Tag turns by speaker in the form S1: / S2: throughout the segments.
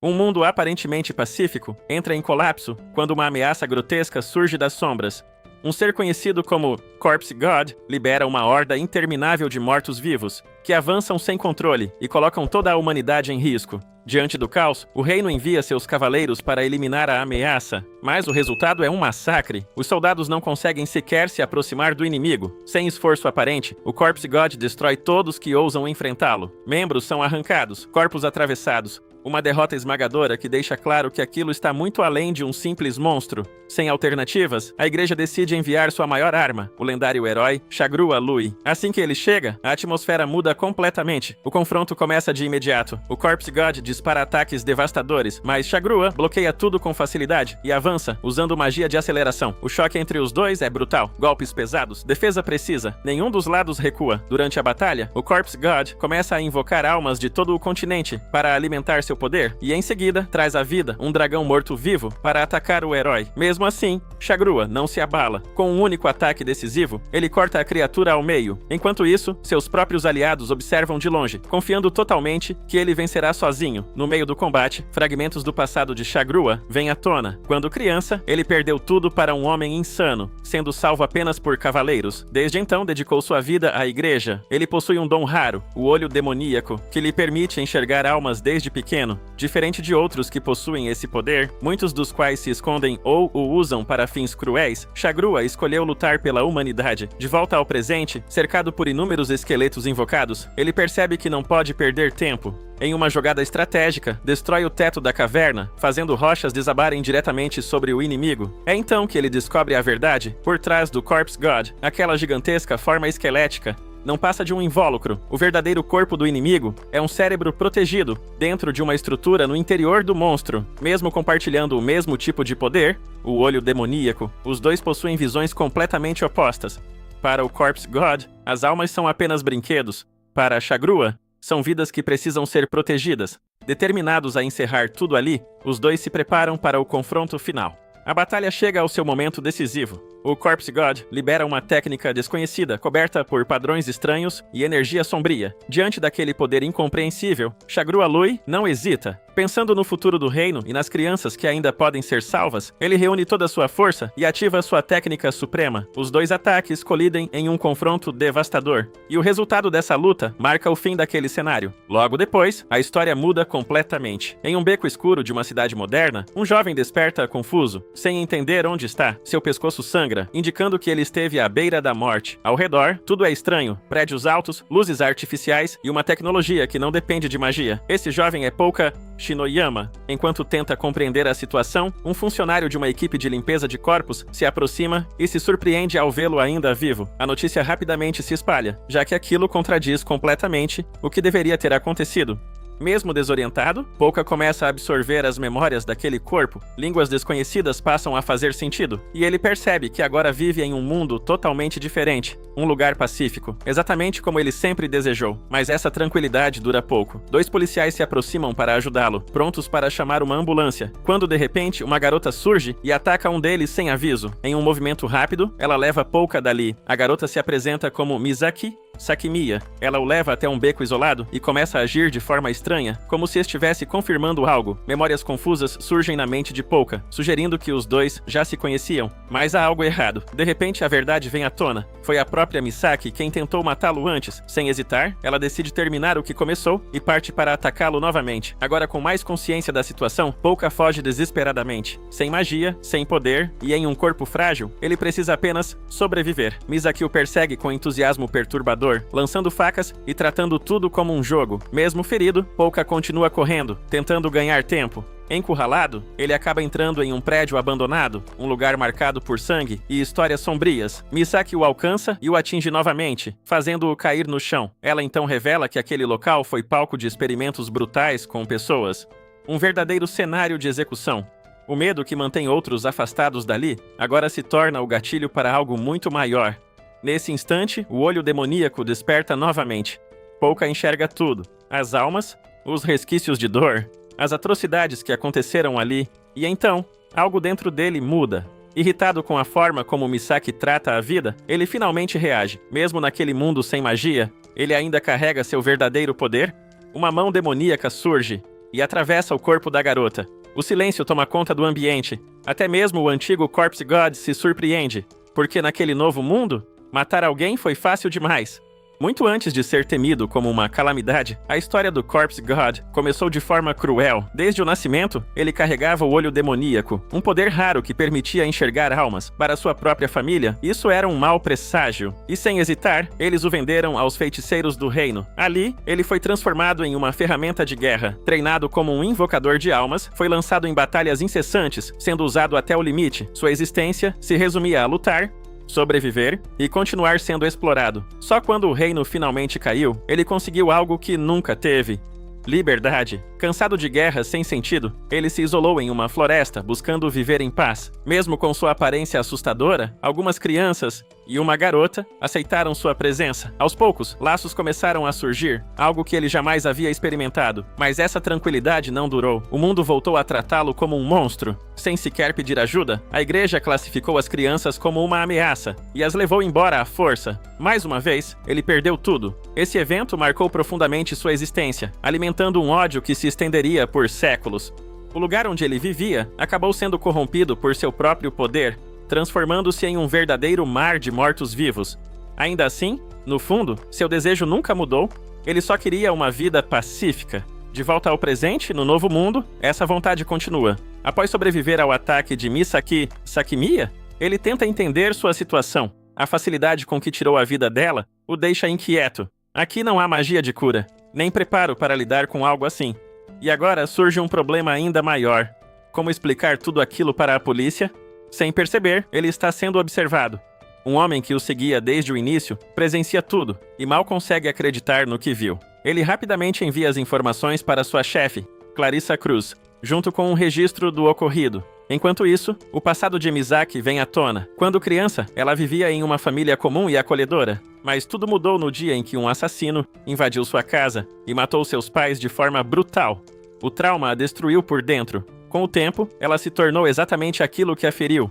S1: Um mundo aparentemente pacífico entra em colapso quando uma ameaça grotesca surge das sombras. Um ser conhecido como Corpse God libera uma horda interminável de mortos-vivos, que avançam sem controle e colocam toda a humanidade em risco. Diante do caos, o reino envia seus cavaleiros para eliminar a ameaça, mas o resultado é um massacre. Os soldados não conseguem sequer se aproximar do inimigo. Sem esforço aparente, o Corpse God destrói todos que ousam enfrentá-lo. Membros são arrancados, corpos atravessados. Uma derrota esmagadora que deixa claro que aquilo está muito além de um simples monstro. Sem alternativas, a igreja decide enviar sua maior arma, o lendário herói Shagrua Lui. Assim que ele chega, a atmosfera muda completamente. O confronto começa de imediato. O Corpse God dispara ataques devastadores, mas Shagrua bloqueia tudo com facilidade e avança, usando magia de aceleração. O choque entre os dois é brutal. Golpes pesados, defesa precisa. Nenhum dos lados recua. Durante a batalha, o Corpse God começa a invocar almas de todo o continente para alimentar seu poder, e em seguida traz à vida um dragão morto-vivo para atacar o herói. Mesmo assim, Shagrua não se abala. Com um único ataque decisivo, ele corta a criatura ao meio. Enquanto isso, seus próprios aliados observam de longe, confiando totalmente que ele vencerá sozinho. No meio do combate, fragmentos do passado de Shagrua vêm à tona. Quando criança, ele perdeu tudo para um homem insano, sendo salvo apenas por cavaleiros. Desde então, dedicou sua vida à igreja. Ele possui um dom raro, o olho demoníaco, que lhe permite enxergar almas desde pequeno. Diferente de outros que possuem esse poder, muitos dos quais se escondem ou o usam para fins cruéis, Shagrua escolheu lutar pela humanidade. De volta ao presente, cercado por inúmeros esqueletos invocados, ele percebe que não pode perder tempo. Em uma jogada estratégica, destrói o teto da caverna, fazendo rochas desabarem diretamente sobre o inimigo. É então que ele descobre a verdade por trás do Corpse God, aquela gigantesca forma esquelética. Não passa de um invólucro. O verdadeiro corpo do inimigo é um cérebro protegido dentro de uma estrutura no interior do monstro. Mesmo compartilhando o mesmo tipo de poder, o olho demoníaco, os dois possuem visões completamente opostas. Para o Corpse God, as almas são apenas brinquedos. Para Shagrua, são vidas que precisam ser protegidas. Determinados a encerrar tudo ali, os dois se preparam para o confronto final. A batalha chega ao seu momento decisivo. O Corpse God libera uma técnica desconhecida, coberta por padrões estranhos e energia sombria. Diante daquele poder incompreensível, Shagrua Lui não hesita. Pensando no futuro do reino e nas crianças que ainda podem ser salvas, ele reúne toda a sua força e ativa sua técnica suprema. Os dois ataques colidem em um confronto devastador. E o resultado dessa luta marca o fim daquele cenário. Logo depois, a história muda completamente. Em um beco escuro de uma cidade moderna, um jovem desperta confuso, sem entender onde está. Seu pescoço sangra, indicando que ele esteve à beira da morte. Ao redor, tudo é estranho. Prédios altos, luzes artificiais e uma tecnologia que não depende de magia. Esse jovem é Pouka Shinoyama. Enquanto tenta compreender a situação, um funcionário de uma equipe de limpeza de corpos se aproxima e se surpreende ao vê-lo ainda vivo. A notícia rapidamente se espalha, já que aquilo contradiz completamente o que deveria ter acontecido. Mesmo desorientado, Pouka começa a absorver as memórias daquele corpo. Línguas desconhecidas passam a fazer sentido, e ele percebe que agora vive em um mundo totalmente diferente, um lugar pacífico, exatamente como ele sempre desejou. Mas essa tranquilidade dura pouco. Dois policiais se aproximam para ajudá-lo, prontos para chamar uma ambulância, quando de repente uma garota surge e ataca um deles sem aviso. Em um movimento rápido, ela leva Pouka dali. A garota se apresenta como Misaki Sakimiya. Ela o leva até um beco isolado e começa a agir de forma estranha, como se estivesse confirmando algo. Memórias confusas surgem na mente de Pouka, sugerindo que os dois já se conheciam. Mas há algo errado. De repente, a verdade vem à tona. Foi a própria Misaki quem tentou matá-lo antes. Sem hesitar, ela decide terminar o que começou e parte para atacá-lo novamente. Agora, com mais consciência da situação, Pouka foge desesperadamente. Sem magia, sem poder e em um corpo frágil, ele precisa apenas sobreviver. Misaki o persegue com entusiasmo perturbador, lançando facas e tratando tudo como um jogo. Mesmo ferido, Pouka continua correndo, tentando ganhar tempo. Encurralado, ele acaba entrando em um prédio abandonado, um lugar marcado por sangue e histórias sombrias. Misaki o alcança e o atinge novamente, fazendo-o cair no chão. Ela então revela que aquele local foi palco de experimentos brutais com pessoas. Um verdadeiro cenário de execução. O medo que mantém outros afastados dali agora se torna o gatilho para algo muito maior. Nesse instante, o olho demoníaco desperta novamente. Pouka enxerga tudo: as almas, os resquícios de dor, as atrocidades que aconteceram ali, e então, algo dentro dele muda. Irritado com a forma como Misaki trata a vida, ele finalmente reage. Mesmo naquele mundo sem magia, ele ainda carrega seu verdadeiro poder. Uma mão demoníaca surge, e atravessa o corpo da garota. O silêncio toma conta do ambiente. Até mesmo o antigo Corpse God se surpreende, porque naquele novo mundo, matar alguém foi fácil demais. Muito antes de ser temido como uma calamidade, a história do Corpse God começou de forma cruel. Desde o nascimento, ele carregava o olho demoníaco, um poder raro que permitia enxergar almas. Para sua própria família, isso era um mau presságio. E sem hesitar, eles o venderam aos feiticeiros do reino. Ali, ele foi transformado em uma ferramenta de guerra. Treinado como um invocador de almas, foi lançado em batalhas incessantes, sendo usado até o limite. Sua existência se resumia a lutar, sobreviver e continuar sendo explorado. Só quando o reino finalmente caiu, ele conseguiu algo que nunca teve: liberdade. Cansado de guerras sem sentido, ele se isolou em uma floresta, buscando viver em paz. Mesmo com sua aparência assustadora, algumas crianças e uma garota aceitaram sua presença. Aos poucos, laços começaram a surgir, algo que ele jamais havia experimentado. Mas essa tranquilidade não durou. O mundo voltou a tratá-lo como um monstro. Sem sequer pedir ajuda, a igreja classificou as crianças como uma ameaça e as levou embora à força. Mais uma vez, ele perdeu tudo. Esse evento marcou profundamente sua existência, alimentando um ódio que se estenderia por séculos. O lugar onde ele vivia acabou sendo corrompido por seu próprio poder, transformando-se em um verdadeiro mar de mortos-vivos. Ainda assim, no fundo, seu desejo nunca mudou. Ele só queria uma vida pacífica. De volta ao presente, no novo mundo, essa vontade continua. Após sobreviver ao ataque de Misaki Sakimiya, ele tenta entender sua situação. A facilidade com que tirou a vida dela o deixa inquieto. Aqui não há magia de cura, nem preparo para lidar com algo assim. E agora surge um problema ainda maior. Como explicar tudo aquilo para a polícia? Sem perceber, ele está sendo observado. Um homem que o seguia desde o início presencia tudo e mal consegue acreditar no que viu. Ele rapidamente envia as informações para sua chefe, Clarissa Cruz, junto com um registro do ocorrido. Enquanto isso, o passado de Misaki vem à tona. Quando criança, ela vivia em uma família comum e acolhedora. Mas tudo mudou no dia em que um assassino invadiu sua casa e matou seus pais de forma brutal. O trauma a destruiu por dentro. Com o tempo, ela se tornou exatamente aquilo que a feriu: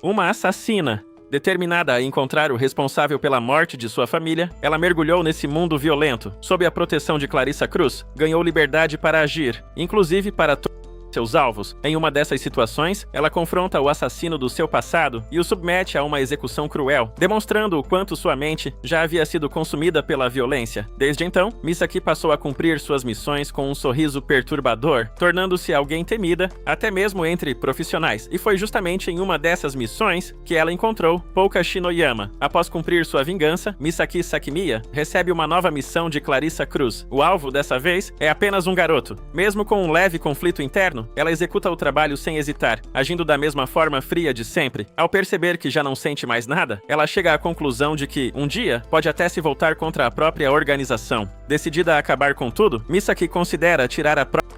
S1: uma assassina. Determinada a encontrar o responsável pela morte de sua família, ela mergulhou nesse mundo violento. Sob a proteção de Clarissa Cruz, ganhou liberdade para agir, inclusive para seus alvos. Em uma dessas situações, ela confronta o assassino do seu passado e o submete a uma execução cruel, demonstrando o quanto sua mente já havia sido consumida pela violência. Desde então, Misaki passou a cumprir suas missões com um sorriso perturbador, tornando-se alguém temida, até mesmo entre profissionais. E foi justamente em uma dessas missões que ela encontrou Pouka Shinoyama. Após cumprir sua vingança, Misaki Sakimiya recebe uma nova missão de Clarissa Cruz. O alvo, dessa vez, é apenas um garoto. Mesmo com um leve conflito interno, ela executa o trabalho sem hesitar, agindo da mesma forma fria de sempre. Ao perceber que já não sente mais nada, ela chega à conclusão de que, um dia, pode até se voltar contra a própria organização. Decidida a acabar com tudo, Misaki considera tirar a própria...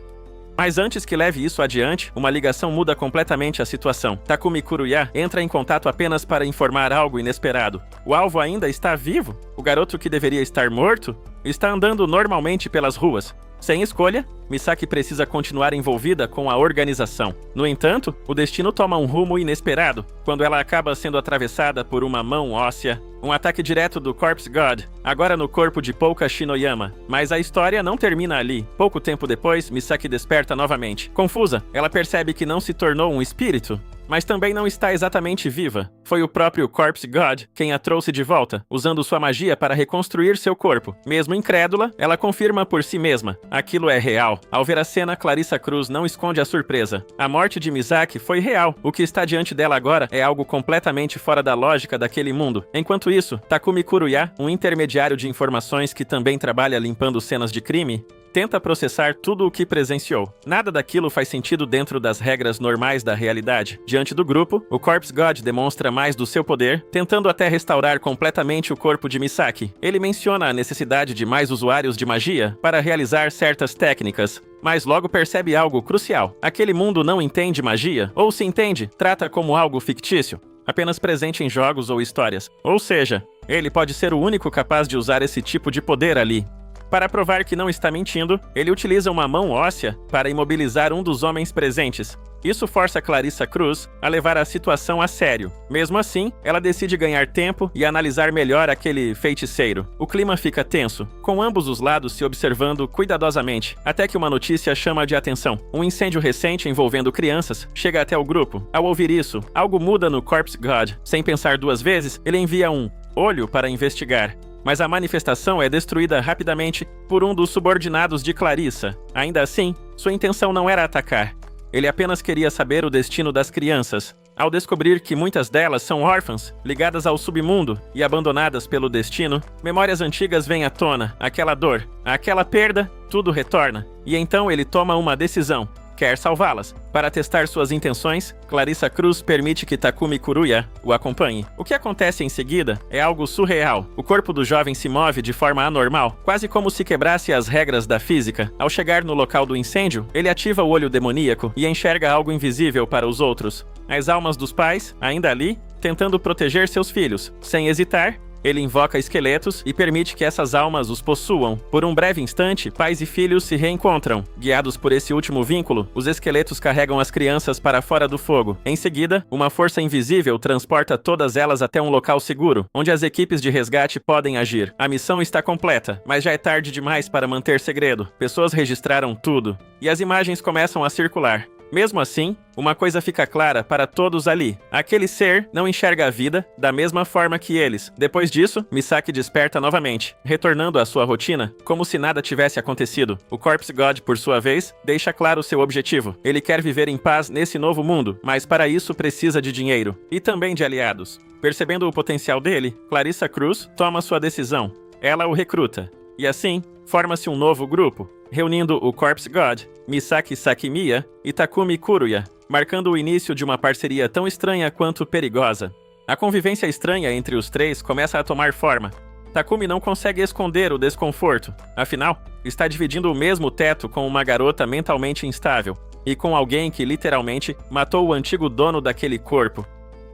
S1: Mas antes que leve isso adiante, uma ligação muda completamente a situação. Takumi Kuruya entra em contato apenas para informar algo inesperado. O alvo ainda está vivo? O garoto que deveria estar morto está andando normalmente pelas ruas. Sem escolha, Misaki precisa continuar envolvida com a organização. No entanto, o destino toma um rumo inesperado, quando ela acaba sendo atravessada por uma mão óssea. Um ataque direto do Corpse God, agora no corpo de Pouka Shinoyama. Mas a história não termina ali. Pouco tempo depois, Misaki desperta novamente. Confusa, ela percebe que não se tornou um espírito, mas também não está exatamente viva. Foi o próprio Corpse God quem a trouxe de volta, usando sua magia para reconstruir seu corpo. Mesmo incrédula, ela confirma por si mesma: aquilo é real. Ao ver a cena, Clarissa Cruz não esconde a surpresa. A morte de Misaki foi real. O que está diante dela agora é algo completamente fora da lógica daquele mundo. Enquanto isso, Takumi Kuruya, um intermediário de informações que também trabalha limpando cenas de crime, tenta processar tudo o que presenciou. Nada daquilo faz sentido dentro das regras normais da realidade. Diante do grupo, o Corpse God demonstra mais do seu poder, tentando até restaurar completamente o corpo de Misaki. Ele menciona a necessidade de mais usuários de magia para realizar certas técnicas, mas logo percebe algo crucial: aquele mundo não entende magia, ou se entende, trata como algo fictício, apenas presente em jogos ou histórias. Ou seja, ele pode ser o único capaz de usar esse tipo de poder ali. Para provar que não está mentindo, ele utiliza uma mão óssea para imobilizar um dos homens presentes. Isso força Clarissa Cruz a levar a situação a sério. Mesmo assim, ela decide ganhar tempo e analisar melhor aquele feiticeiro. O clima fica tenso, com ambos os lados se observando cuidadosamente, até que uma notícia chama de atenção. Um incêndio recente envolvendo crianças chega até o grupo. Ao ouvir isso, algo muda no Corpse God. Sem pensar duas vezes, ele envia um olho para investigar. Mas a manifestação é destruída rapidamente por um dos subordinados de Clarissa. Ainda assim, sua intenção não era atacar. Ele apenas queria saber o destino das crianças. Ao descobrir que muitas delas são órfãs, ligadas ao submundo e abandonadas pelo destino, memórias antigas vêm à tona, aquela dor, aquela perda, tudo retorna. E então ele toma uma decisão. Quer salvá-las. Para testar suas intenções, Clarissa Cruz permite que Takumi Kuruya o acompanhe. O que acontece em seguida é algo surreal. O corpo do jovem se move de forma anormal, quase como se quebrasse as regras da física. Ao chegar no local do incêndio, ele ativa o olho demoníaco e enxerga algo invisível para os outros. As almas dos pais, ainda ali, tentando proteger seus filhos. Sem hesitar, ele invoca esqueletos e permite que essas almas os possuam. Por um breve instante, pais e filhos se reencontram. Guiados por esse último vínculo, os esqueletos carregam as crianças para fora do fogo. Em seguida, uma força invisível transporta todas elas até um local seguro, onde as equipes de resgate podem agir. A missão está completa, mas já é tarde demais para manter segredo. Pessoas registraram tudo, e as imagens começam a circular. Mesmo assim, uma coisa fica clara para todos ali. Aquele ser não enxerga a vida da mesma forma que eles. Depois disso, Misaki desperta novamente, retornando à sua rotina, como se nada tivesse acontecido. O Corpse God, por sua vez, deixa claro seu objetivo. Ele quer viver em paz nesse novo mundo, mas para isso precisa de dinheiro, e também de aliados. Percebendo o potencial dele, Clarissa Cruz toma sua decisão. Ela o recruta. E assim, forma-se um novo grupo, reunindo o Corpse God, Misaki Sakimiya e Takumi Kuruya, marcando o início de uma parceria tão estranha quanto perigosa. A convivência estranha entre os três começa a tomar forma. Takumi não consegue esconder o desconforto, afinal, está dividindo o mesmo teto com uma garota mentalmente instável, e com alguém que literalmente matou o antigo dono daquele corpo.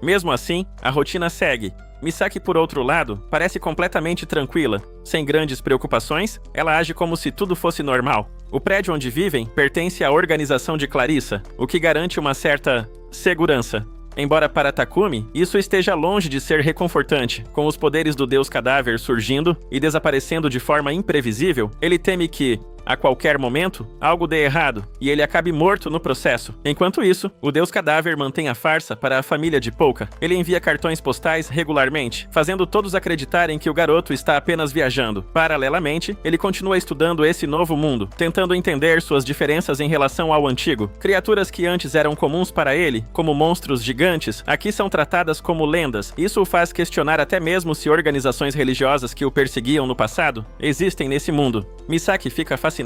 S1: Mesmo assim, a rotina segue. Misaki, por outro lado, parece completamente tranquila. Sem grandes preocupações, ela age como se tudo fosse normal. O prédio onde vivem pertence à organização de Clarissa, o que garante uma certa segurança. Embora para Takumi, isso esteja longe de ser reconfortante. Com os poderes do Deus Cadáver surgindo e desaparecendo de forma imprevisível, ele teme que, a qualquer momento, algo dê errado e ele acabe morto no processo. Enquanto isso, o Deus Cadáver mantém a farsa para a família de Pouka. Ele envia cartões postais regularmente, fazendo todos acreditarem que o garoto está apenas viajando. Paralelamente, ele continua estudando esse novo mundo, tentando entender suas diferenças em relação ao antigo. Criaturas que antes eram comuns para ele, como monstros gigantes, aqui são tratadas como lendas. Isso o faz questionar até mesmo se organizações religiosas que o perseguiam no passado existem nesse mundo. Misaki fica fascinada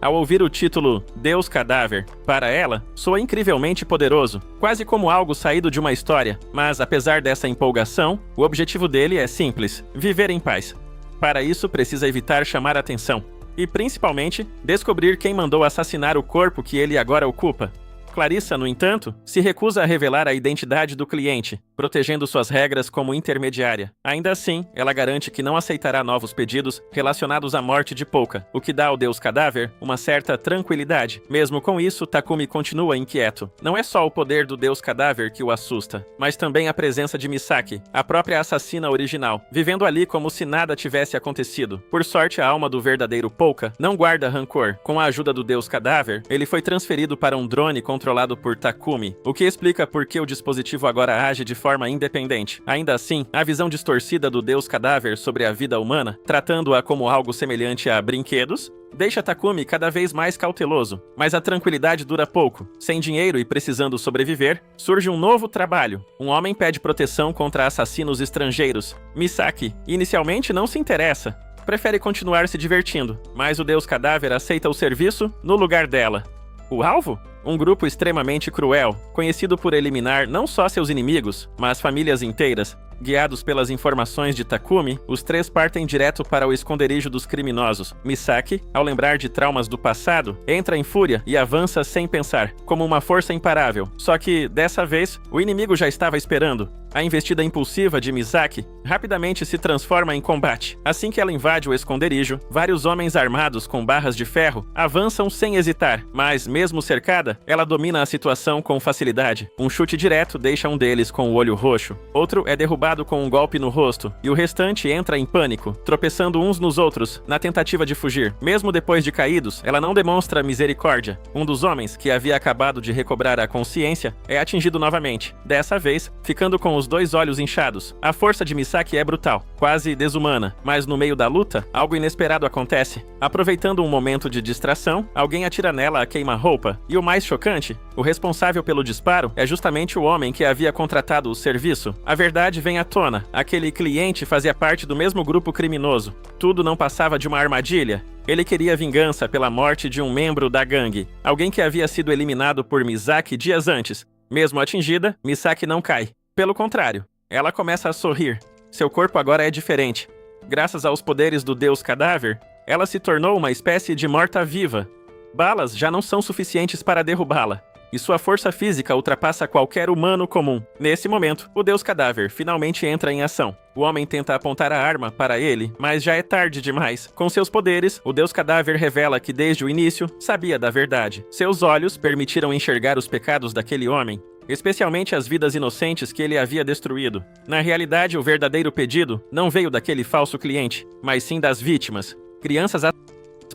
S1: ao ouvir o título Deus Cadáver. Para ela, soa incrivelmente poderoso, quase como algo saído de uma história. Mas apesar dessa empolgação, o objetivo dele é simples: viver em paz. Para isso, precisa evitar chamar atenção. E principalmente, descobrir quem mandou assassinar o corpo que ele agora ocupa. Clarissa, no entanto, se recusa a revelar a identidade do cliente, protegendo suas regras como intermediária. Ainda assim, ela garante que não aceitará novos pedidos relacionados à morte de Pouka, o que dá ao Deus Cadáver uma certa tranquilidade. Mesmo com isso, Takumi continua inquieto. Não é só o poder do Deus Cadáver que o assusta, mas também a presença de Misaki, a própria assassina original, vivendo ali como se nada tivesse acontecido. Por sorte, a alma do verdadeiro Pouka não guarda rancor. Com a ajuda do Deus Cadáver, ele foi transferido para um drone controlado por Takumi, o que explica por que o dispositivo agora age de forma independente. Ainda assim, a visão distorcida do Deus Cadáver sobre a vida humana, tratando-a como algo semelhante a brinquedos, deixa Takumi cada vez mais cauteloso. Mas a tranquilidade dura pouco. Sem dinheiro e precisando sobreviver, surge um novo trabalho. Um homem pede proteção contra assassinos estrangeiros. Misaki, inicialmente, não se interessa. Prefere continuar se divertindo, mas o Deus Cadáver aceita o serviço no lugar dela. O alvo? Um grupo extremamente cruel, conhecido por eliminar não só seus inimigos, mas famílias inteiras. Guiados pelas informações de Takumi, os três partem direto para o esconderijo dos criminosos. Misaki, ao lembrar de traumas do passado, entra em fúria e avança sem pensar, como uma força imparável. Só que, dessa vez, o inimigo já estava esperando. A investida impulsiva de Misaki rapidamente se transforma em combate. Assim que ela invade o esconderijo, vários homens armados com barras de ferro avançam sem hesitar, mas mesmo cercada, ela domina a situação com facilidade. Um chute direto deixa um deles com o olho roxo. Outro é derrubado com um golpe no rosto, e o restante entra em pânico, tropeçando uns nos outros na tentativa de fugir. Mesmo depois de caídos, ela não demonstra misericórdia. Um dos homens, que havia acabado de recobrar a consciência, é atingido novamente, dessa vez ficando com os 2 olhos inchados. A força de Misaki é brutal, quase desumana, mas no meio da luta, algo inesperado acontece. Aproveitando um momento de distração, alguém atira nela a queima-roupa, e o mais chocante, o responsável pelo disparo é justamente o homem que havia contratado o serviço. A verdade vem à tona, aquele cliente fazia parte do mesmo grupo criminoso. Tudo não passava de uma armadilha. Ele queria vingança pela morte de um membro da gangue, alguém que havia sido eliminado por Misaki dias antes. Mesmo atingida, Misaki não cai. Pelo contrário, ela começa a sorrir. Seu corpo agora é diferente. Graças aos poderes do Deus Cadáver, ela se tornou uma espécie de morta-viva. Balas já não são suficientes para derrubá-la, e sua força física ultrapassa qualquer humano comum. Nesse momento, o Deus Cadáver finalmente entra em ação. O homem tenta apontar a arma para ele, mas já é tarde demais. Com seus poderes, o Deus Cadáver revela que desde o início sabia da verdade. Seus olhos permitiram enxergar os pecados daquele homem, especialmente as vidas inocentes que ele havia destruído. Na realidade, o verdadeiro pedido não veio daquele falso cliente, mas sim das vítimas, crianças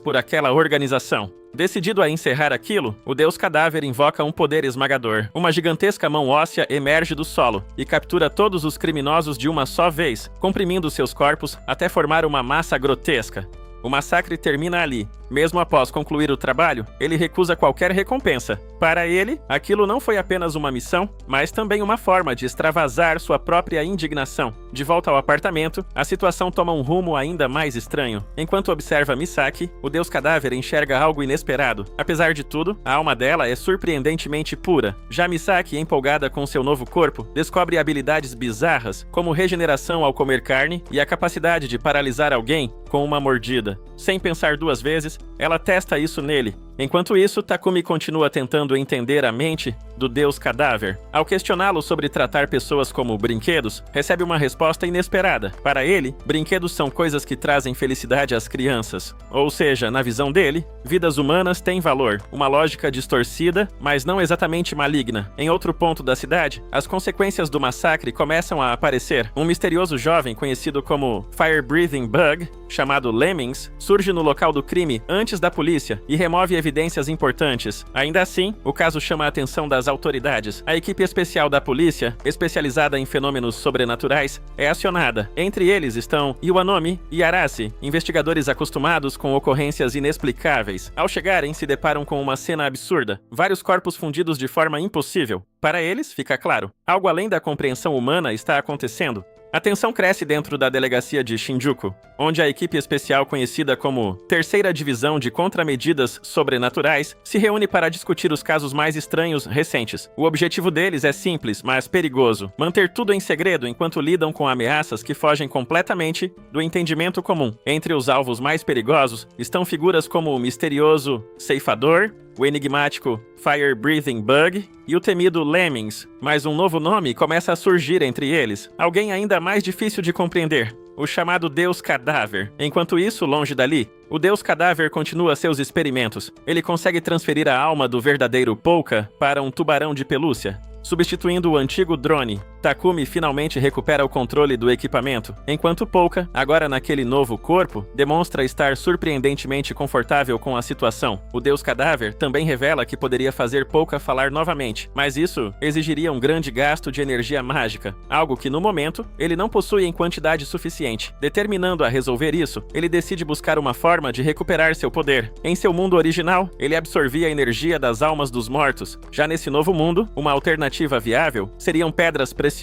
S1: por aquela organização. Decidido a encerrar aquilo, o Deus Cadáver invoca um poder esmagador. Uma gigantesca mão óssea emerge do solo e captura todos os criminosos de uma só vez, comprimindo seus corpos até formar uma massa grotesca. O massacre termina ali. Mesmo após concluir o trabalho, ele recusa qualquer recompensa. Para ele, aquilo não foi apenas uma missão, mas também uma forma de extravasar sua própria indignação. De volta ao apartamento, a situação toma um rumo ainda mais estranho. Enquanto observa Misaki, o Deus Cadáver enxerga algo inesperado. Apesar de tudo, a alma dela é surpreendentemente pura. Já Misaki, empolgada com seu novo corpo, descobre habilidades bizarras, como regeneração ao comer carne e a capacidade de paralisar alguém com uma mordida. Sem pensar 2 vezes, ela testa isso nele. Enquanto isso, Takumi continua tentando entender a mente do Deus Cadáver. Ao questioná-lo sobre tratar pessoas como brinquedos, recebe uma resposta inesperada. Para ele, brinquedos são coisas que trazem felicidade às crianças. Ou seja, na visão dele, vidas humanas têm valor. Uma lógica distorcida, mas não exatamente maligna. Em outro ponto da cidade, as consequências do massacre começam a aparecer. Um misterioso jovem conhecido como Fire Breathing Bug, chamado Lemmings, surge no local do crime antes da polícia e remove evidências importantes. Ainda assim, o caso chama a atenção das autoridades. A equipe especial da polícia, especializada em fenômenos sobrenaturais, é acionada. Entre eles estão Iwanomi e Arase, investigadores acostumados com ocorrências inexplicáveis. Ao chegarem, se deparam com uma cena absurda. Vários corpos fundidos de forma impossível. Para eles, fica claro, algo além da compreensão humana está acontecendo. A tensão cresce dentro da delegacia de Shinjuku, onde a equipe especial conhecida como Terceira Divisão de Contramedidas Sobrenaturais se reúne para discutir os casos mais estranhos recentes. O objetivo deles é simples, mas perigoso: manter tudo em segredo enquanto lidam com ameaças que fogem completamente do entendimento comum. Entre os alvos mais perigosos estão figuras como o misterioso Ceifador, o enigmático Fire Breathing Bug e o temido Lemmings, mas um novo nome começa a surgir entre eles, alguém ainda mais difícil de compreender: o chamado Deus Cadáver. Enquanto isso, longe dali, o Deus Cadáver continua seus experimentos. Ele consegue transferir a alma do verdadeiro Polka para um tubarão de pelúcia, substituindo o antigo drone. Takumi finalmente recupera o controle do equipamento, enquanto Polka, agora naquele novo corpo, demonstra estar surpreendentemente confortável com a situação. O Deus Cadáver também revela que poderia fazer Polka falar novamente, mas isso exigiria um grande gasto de energia mágica, algo que no momento ele não possui em quantidade suficiente. Determinando a resolver isso, ele decide buscar uma forma de recuperar seu poder. Em seu mundo original, ele absorvia a energia das almas dos mortos. Já nesse novo mundo, uma alternativa viável seriam pedras preciosas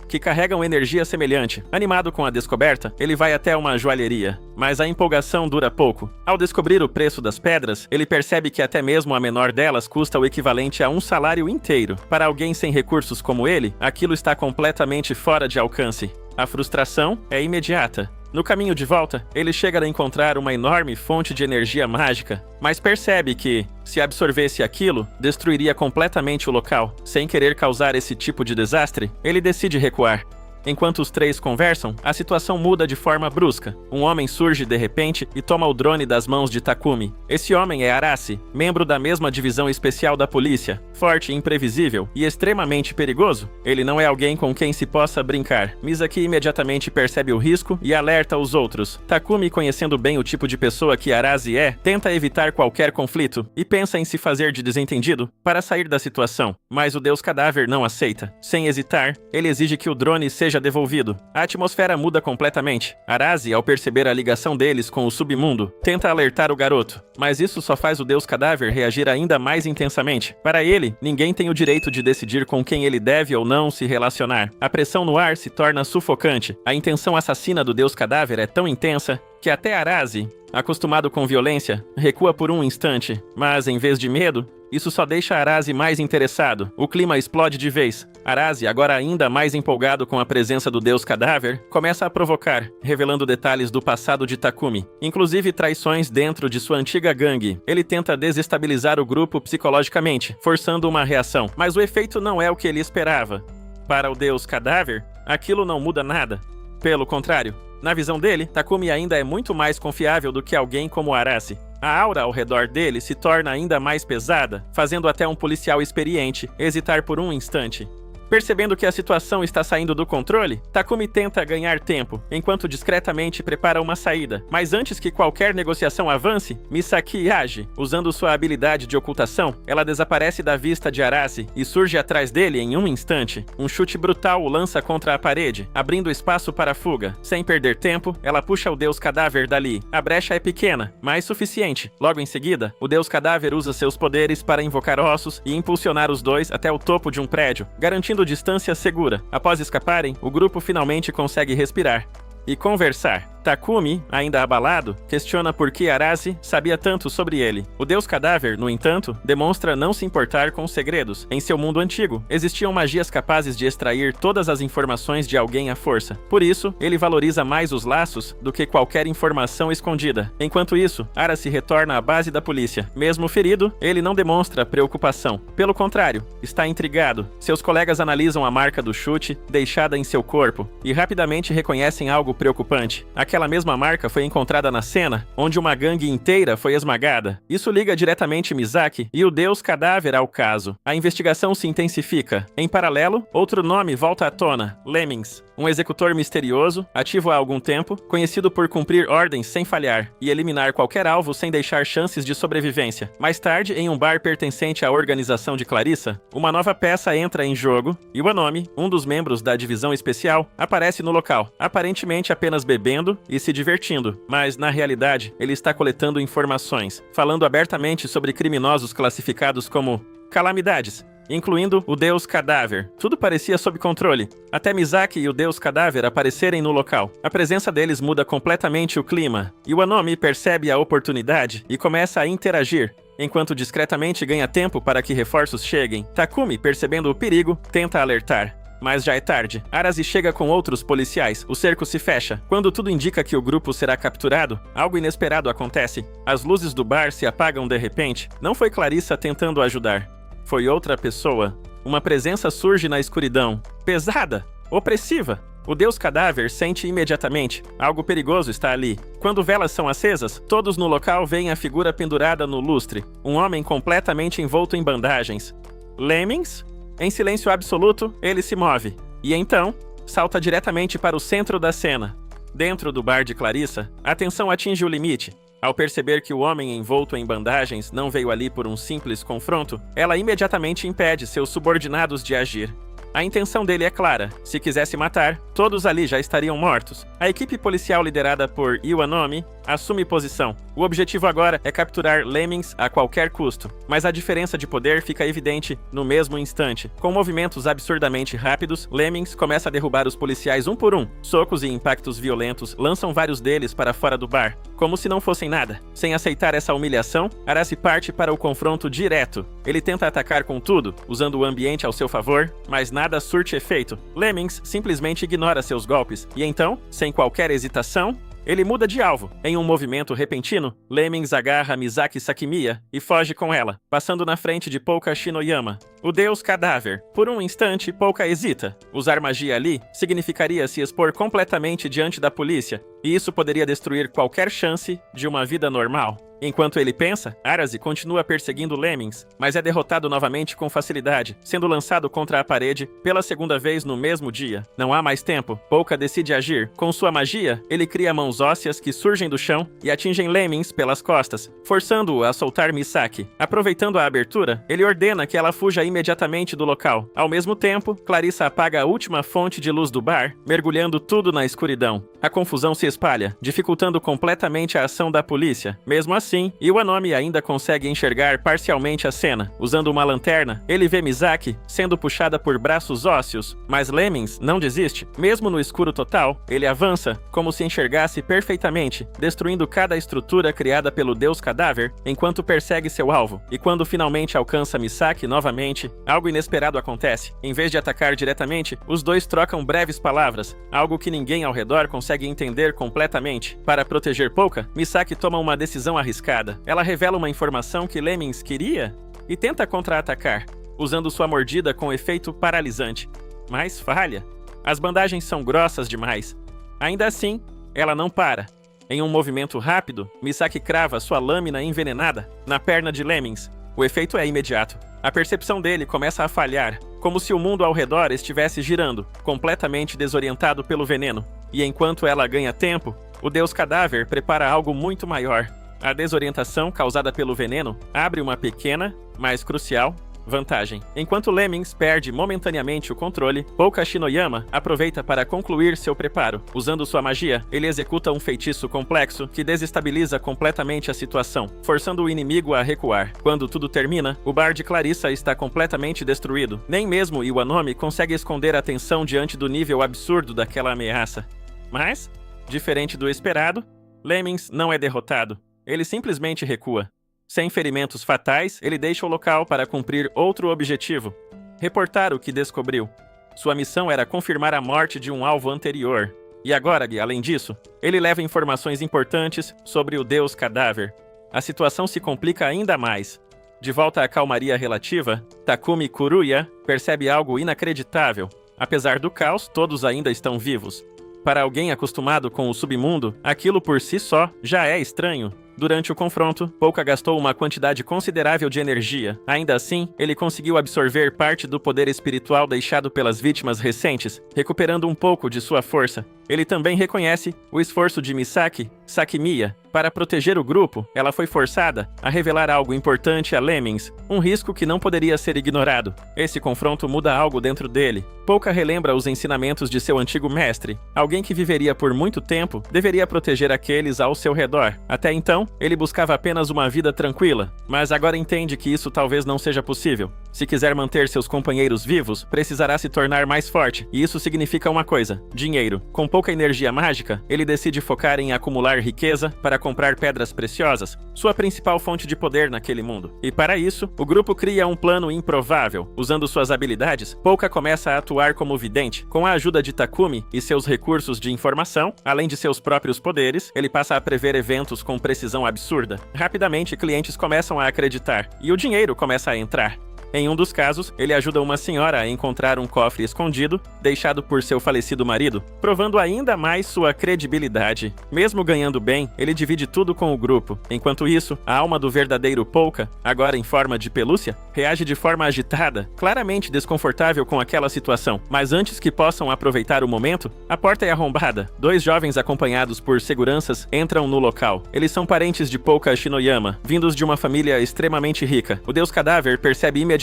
S1: que carregam energia semelhante. Animado com a descoberta, ele vai até uma joalheria, mas a empolgação dura pouco. Ao descobrir o preço das pedras, ele percebe que até mesmo a menor delas custa o equivalente a um salário inteiro. Para alguém sem recursos como ele, aquilo está completamente fora de alcance. A frustração é imediata. No caminho de volta, ele chega a encontrar uma enorme fonte de energia mágica, mas percebe que, se absorvesse aquilo, destruiria completamente o local. Sem querer causar esse tipo de desastre, ele decide recuar. Enquanto os três conversam, a situação muda de forma brusca. Um homem surge de repente e toma o drone das mãos de Takumi. Esse homem é Arasi, membro da mesma divisão especial da polícia. Forte, imprevisível e extremamente perigoso. Ele não é alguém com quem se possa brincar. Misaki imediatamente percebe o risco e alerta os outros. Takumi, conhecendo bem o tipo de pessoa que Arasi é, tenta evitar qualquer conflito e pensa em se fazer de desentendido para sair da situação. Mas o Deus Cadáver não aceita. Sem hesitar, ele exige que o drone seja devolvido. A atmosfera muda completamente. Arasi, ao perceber a ligação deles com o submundo, tenta alertar o garoto, mas isso só faz o Deus Cadáver reagir ainda mais intensamente. Para ele, ninguém tem o direito de decidir com quem ele deve ou não se relacionar. A pressão no ar se torna sufocante. A intenção assassina do Deus Cadáver é tão intensa que até Arasi, acostumado com violência, recua por um instante, mas em vez de medo, isso só deixa Arasi mais interessado. O clima explode de vez. Arasi, agora ainda mais empolgado com a presença do Deus Cadáver, começa a provocar, revelando detalhes do passado de Takumi, inclusive traições dentro de sua antiga gangue. Ele tenta desestabilizar o grupo psicologicamente, forçando uma reação, mas o efeito não é o que ele esperava. Para o Deus Cadáver, aquilo não muda nada. Pelo contrário, na visão dele, Takumi ainda é muito mais confiável do que alguém como Arasi. A aura ao redor dele se torna ainda mais pesada, fazendo até um policial experiente hesitar por um instante. Percebendo que a situação está saindo do controle, Takumi tenta ganhar tempo, enquanto discretamente prepara uma saída. Mas antes que qualquer negociação avance, Misaki age. Usando sua habilidade de ocultação, ela desaparece da vista de Arasi e surge atrás dele em um instante. Um chute brutal o lança contra a parede, abrindo espaço para a fuga. Sem perder tempo, ela puxa o Deus Cadáver dali. A brecha é pequena, mas suficiente. Logo em seguida, o Deus Cadáver usa seus poderes para invocar ossos e impulsionar os dois até o topo de um prédio, garantindo distância segura. Após escaparem, o grupo finalmente consegue respirar e conversar. Takumi, ainda abalado, questiona por que Arasi sabia tanto sobre ele. O Deus Cadáver, no entanto, demonstra não se importar com os segredos. Em seu mundo antigo, existiam magias capazes de extrair todas as informações de alguém à força. Por isso, ele valoriza mais os laços do que qualquer informação escondida. Enquanto isso, Arasi retorna à base da polícia. Mesmo ferido, ele não demonstra preocupação. Pelo contrário, está intrigado. Seus colegas analisam a marca do chute deixada em seu corpo e rapidamente reconhecem algo preocupante. Aquela mesma marca foi encontrada na cena, onde uma gangue inteira foi esmagada. Isso liga diretamente Misaki e o Deus Cadáver ao caso. A investigação se intensifica. Em paralelo, outro nome volta à tona: Lemmings. Um executor misterioso, ativo há algum tempo, conhecido por cumprir ordens sem falhar e eliminar qualquer alvo sem deixar chances de sobrevivência. Mais tarde, em um bar pertencente à organização de Clarissa, uma nova peça entra em jogo e Wanomi, um dos membros da divisão especial, aparece no local, aparentemente apenas bebendo e se divertindo, mas na realidade ele está coletando informações, falando abertamente sobre criminosos classificados como calamidades, incluindo o Deus Cadáver. Tudo parecia sob controle, até Misaki e o Deus Cadáver aparecerem no local. A presença deles muda completamente o clima, e Wanomi percebe a oportunidade e começa a interagir, enquanto discretamente ganha tempo para que reforços cheguem. Takumi, percebendo o perigo, tenta alertar. Mas já é tarde. Arasi chega com outros policiais. O cerco se fecha. Quando tudo indica que o grupo será capturado, algo inesperado acontece. As luzes do bar se apagam de repente. Não foi Clarissa tentando ajudar. Foi outra pessoa. Uma presença surge na escuridão. Pesada. Opressiva. O Deus Cadáver sente imediatamente. Algo perigoso está ali. Quando velas são acesas, todos no local veem a figura pendurada no lustre. Um homem completamente envolto em bandagens. Lemmings? Em silêncio absoluto, ele se move. E então, salta diretamente para o centro da cena. Dentro do bar de Clarissa, a tensão atinge o limite. Ao perceber que o homem envolto em bandagens não veio ali por um simples confronto, ela imediatamente impede seus subordinados de agir. A intenção dele é clara: se quisesse matar, todos ali já estariam mortos. A equipe policial liderada por Iwanomi assume posição. O objetivo agora é capturar Lemmings a qualquer custo, mas a diferença de poder fica evidente no mesmo instante. Com movimentos absurdamente rápidos, Lemmings começa a derrubar os policiais um por um. Socos e impactos violentos lançam vários deles para fora do bar, como se não fossem nada. Sem aceitar essa humilhação, Arasi parte para o confronto direto. Ele tenta atacar com tudo, usando o ambiente ao seu favor, mas nada surte efeito. Lemmings simplesmente ignora seus golpes, e então, sem qualquer hesitação, ele muda de alvo. Em um movimento repentino, Lemmings agarra Misaki Sakimiya e foge com ela, passando na frente de Pouka Shinoyama, o deus cadáver. Por um instante, Pouka hesita. Usar magia ali significaria se expor completamente diante da polícia, e isso poderia destruir qualquer chance de uma vida normal. Enquanto ele pensa, Arazi continua perseguindo Lemmings, mas é derrotado novamente com facilidade, sendo lançado contra a parede pela segunda vez no mesmo dia. Não há mais tempo, Pouka decide agir. Com sua magia, ele cria mãos ósseas que surgem do chão e atingem Lemmings pelas costas, forçando-o a soltar Misaki. Aproveitando a abertura, ele ordena que ela fuja imediatamente do local. Ao mesmo tempo, Clarissa apaga a última fonte de luz do bar, mergulhando tudo na escuridão. A confusão se espalha, dificultando completamente a ação da polícia. Mesmo assim, Iwanomi ainda consegue enxergar parcialmente a cena. Usando uma lanterna, ele vê Misaki sendo puxada por braços ósseos, mas Lemmings não desiste. Mesmo no escuro total, ele avança como se enxergasse perfeitamente, destruindo cada estrutura criada pelo deus cadáver, enquanto persegue seu alvo. E quando finalmente alcança Misaki novamente, algo inesperado acontece. Em vez de atacar diretamente, os dois trocam breves palavras, algo que ninguém ao redor consegue entender completamente. Para proteger Pouka, Misaki toma uma decisão arriscada. Ela revela uma informação que Lemmings queria e tenta contra-atacar, usando sua mordida com efeito paralisante. Mas falha. As bandagens são grossas demais. Ainda assim, ela não para. Em um movimento rápido, Misaki crava sua lâmina envenenada na perna de Lemmings. O efeito é imediato. A percepção dele começa a falhar, como se o mundo ao redor estivesse girando, completamente desorientado pelo veneno. E enquanto ela ganha tempo, o deus cadáver prepara algo muito maior. A desorientação causada pelo veneno abre uma pequena, mas crucial, vantagem. Enquanto Lemmings perde momentaneamente o controle, Pouka Shinoyama aproveita para concluir seu preparo. Usando sua magia, ele executa um feitiço complexo que desestabiliza completamente a situação, forçando o inimigo a recuar. Quando tudo termina, o bar de Clarissa está completamente destruído. Nem mesmo Iwanomi consegue esconder a tensão diante do nível absurdo daquela ameaça. Mas, diferente do esperado, Lemmings não é derrotado. Ele simplesmente recua. Sem ferimentos fatais, ele deixa o local para cumprir outro objetivo: reportar o que descobriu. Sua missão era confirmar a morte de um alvo anterior. E agora, além disso, ele leva informações importantes sobre o deus cadáver. A situação se complica ainda mais. De volta à calmaria relativa, Takumi Kuruya percebe algo inacreditável. Apesar do caos, todos ainda estão vivos. Para alguém acostumado com o submundo, aquilo por si só já é estranho. Durante o confronto, Pouka gastou uma quantidade considerável de energia. Ainda assim, ele conseguiu absorver parte do poder espiritual deixado pelas vítimas recentes, recuperando um pouco de sua força. Ele também reconhece o esforço de Misaki Sakimiya. Para proteger o grupo, ela foi forçada a revelar algo importante a Lemmings, um risco que não poderia ser ignorado. Esse confronto muda algo dentro dele. Pouka relembra os ensinamentos de seu antigo mestre. Alguém que viveria por muito tempo deveria proteger aqueles ao seu redor. Até então, ele buscava apenas uma vida tranquila, mas agora entende que isso talvez não seja possível. Se quiser manter seus companheiros vivos, precisará se tornar mais forte, e isso significa uma coisa: dinheiro. Com pouca energia mágica, ele decide focar em acumular riqueza para comprar pedras preciosas, sua principal fonte de poder naquele mundo. E para isso, o grupo cria um plano improvável. Usando suas habilidades, Pouka começa a atuar como vidente. Com a ajuda de Takumi e seus recursos de informação, além de seus próprios poderes, ele passa a prever eventos com precisão absurda. Rapidamente, clientes começam a acreditar, e o dinheiro começa a entrar. Em um dos casos, ele ajuda uma senhora a encontrar um cofre escondido, deixado por seu falecido marido, provando ainda mais sua credibilidade. Mesmo ganhando bem, ele divide tudo com o grupo. Enquanto isso, a alma do verdadeiro Pouka, agora em forma de pelúcia, reage de forma agitada, claramente desconfortável com aquela situação. Mas antes que possam aproveitar o momento, a porta é arrombada. Dois jovens acompanhados por seguranças entram no local. Eles são parentes de Pouka Shinoyama, vindos de uma família extremamente rica. O deus cadáver percebe imediatamente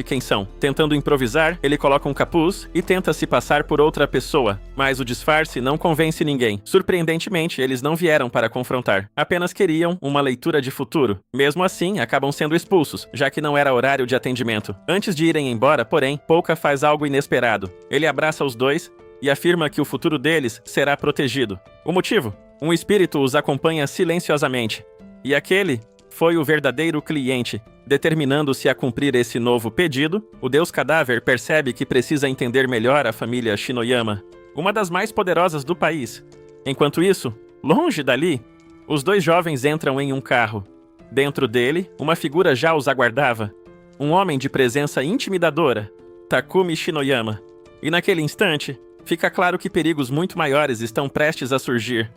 S1: quem são. Tentando improvisar, ele coloca um capuz e tenta se passar por outra pessoa, mas o disfarce não convence ninguém. Surpreendentemente, eles não vieram para confrontar, apenas queriam uma leitura de futuro. Mesmo assim, acabam sendo expulsos, já que não era horário de atendimento. Antes de irem embora, porém, Pouka faz algo inesperado. Ele abraça os dois e afirma que o futuro deles será protegido. O motivo? Um espírito os acompanha silenciosamente. E aquele foi o verdadeiro cliente. Determinando-se a cumprir esse novo pedido, o Deus Cadáver percebe que precisa entender melhor a família Shinoyama, uma das mais poderosas do país. Enquanto isso, longe dali, os dois jovens entram em um carro. Dentro dele, uma figura já os aguardava. Um homem de presença intimidadora, Takumi Shinoyama. E naquele instante, fica claro que perigos muito maiores estão prestes a surgir.